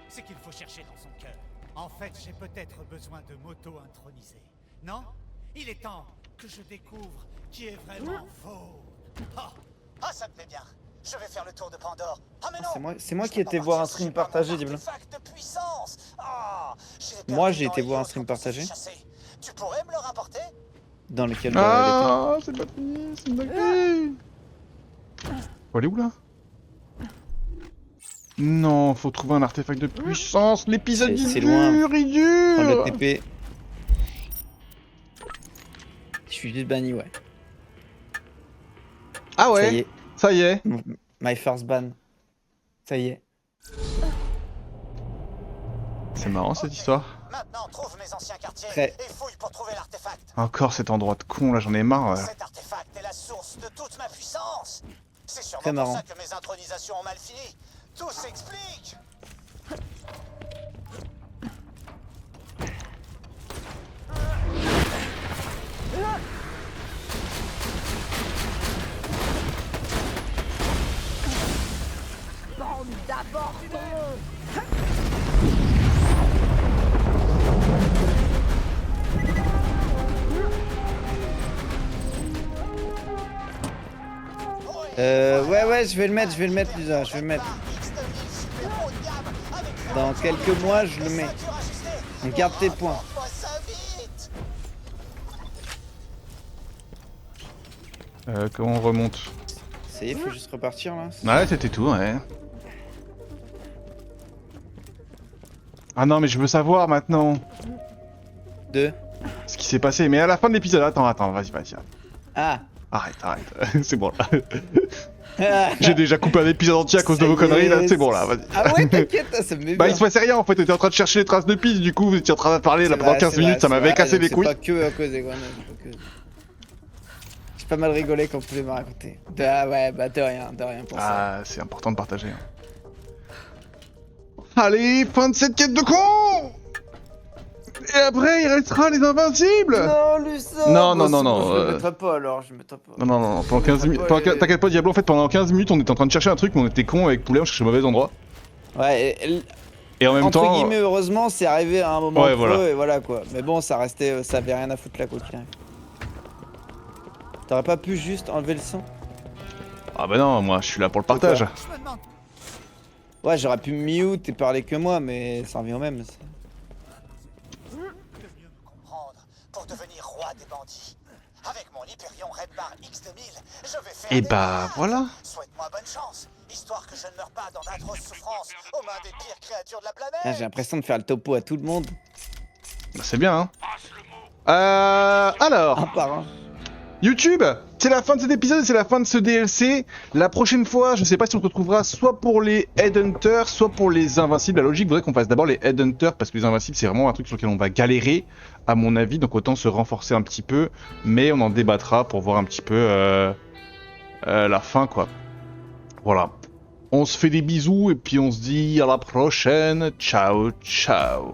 c'est qu'il faut chercher dans son cœur. En fait, j'ai peut-être besoin de m'auto-introniser. Non? Il est temps que je découvre qui est vraiment faux. Oh. Ah, ça me plaît bien. Je vais faire le tour de Pandore. Ah, mais non. C'est moi Je qui peux étais pas voir un partir stream si j'ai pas mon partagé, Diablo. artefact de puissance. Ah, Moi, j'ai été voir un stream partagé. Tu pourrais me le rapporter? Dans lequel Ah, c'est pas fini, c'est une dinguerie. Faut aller où là? Non, faut trouver un artefact de puissance. L'épisode il C'est dure, loin. il Prends dure. le TP. Je suis juste banni, ouais. Ah Ça y ouais, est. ça y est. My first ban. Ça y est. C'est marrant cette histoire. Maintenant, trouve mes anciens quartiers Prêt. et fouille pour trouver l'artefact. Encore cet endroit de con là, j'en ai marre. Cet artefact est la source de toute ma puissance. C'est Très sûrement pour marrant. ça que mes intronisations ont mal fini. Tout s'explique. Bande d'abordons. Ouais, je vais le mettre, Lisa, je vais le mettre. Dans quelques mois, je le mets. On garde tes points. Comment on remonte? Ça y est, faut juste repartir là. Ouais, c'était tout, ouais. Ah non, mais je veux savoir maintenant Deux. ce qui s'est passé. Mais à la fin de l'épisode, attends, vas-y. Ah. Arrête, c'est bon là. J'ai déjà coupé un épisode entier à cause de vos conneries là, c'est bon là, vas-y. Ah ouais, t'inquiète, ça me met Bah bien. il se passait rien en fait, t'étais en train de chercher les traces de piste, du coup vous étiez en train de parler là pendant 15 minutes, ça m'avait cassé les couilles. C'est pas que à cause des grenades, c'est pas que... J'ai pas mal rigolé quand vous pouvez me raconter. Ah ouais, bah de rien pour ça. Ah, c'est important de partager. Allez, fin de cette quête de con. Et après, il restera les invincibles. Non, Lucien. Non, Bon, non, c'est non, bon, non, je me mettrai pas alors, je me mettrai pas. Non, non, non, pendant 15 minutes. T'inquiète pas, Diablo, en fait, pendant 15 minutes, on était en train de chercher un truc, mais on était con avec Poulet, on cherchait au mauvais endroit. Ouais, Et en même entre temps. guillemets, heureusement, c'est arrivé à un moment Ouais, creux voilà. et voilà quoi. Mais bon, ça restait, ça avait rien à foutre là quoi qu'il arrive. T'aurais pas pu juste enlever le son? Ah bah non, moi, je suis là pour le partage. Je me demande. Ouais, j'aurais pu mute et parler que moi, mais ça revient au même. Comprendre pour devenir roi des bandits. Avec mon Hyperion Red Bar X2000, je vais faire Et des bah miracles. voilà. Souhaite-moi bonne chance, histoire que je ne meure pas dans d'atroces souffrances aux mains des pires créatures de la planète. Ah, j'ai l'impression de faire le topo à tout le monde. Bah, c'est bien, hein. Alors. Un par un. YouTube, c'est la fin de cet épisode, c'est la fin de ce DLC. La prochaine fois, je sais pas si on se retrouvera soit pour les Headhunters, soit pour les Invincibles. La logique voudrait qu'on fasse d'abord les Headhunters, parce que les Invincibles, c'est vraiment un truc sur lequel on va galérer, à mon avis, donc autant se renforcer un petit peu, mais on en débattra pour voir un petit peu la fin, quoi. Voilà. On se fait des bisous, et puis on se dit à la prochaine. Ciao, ciao.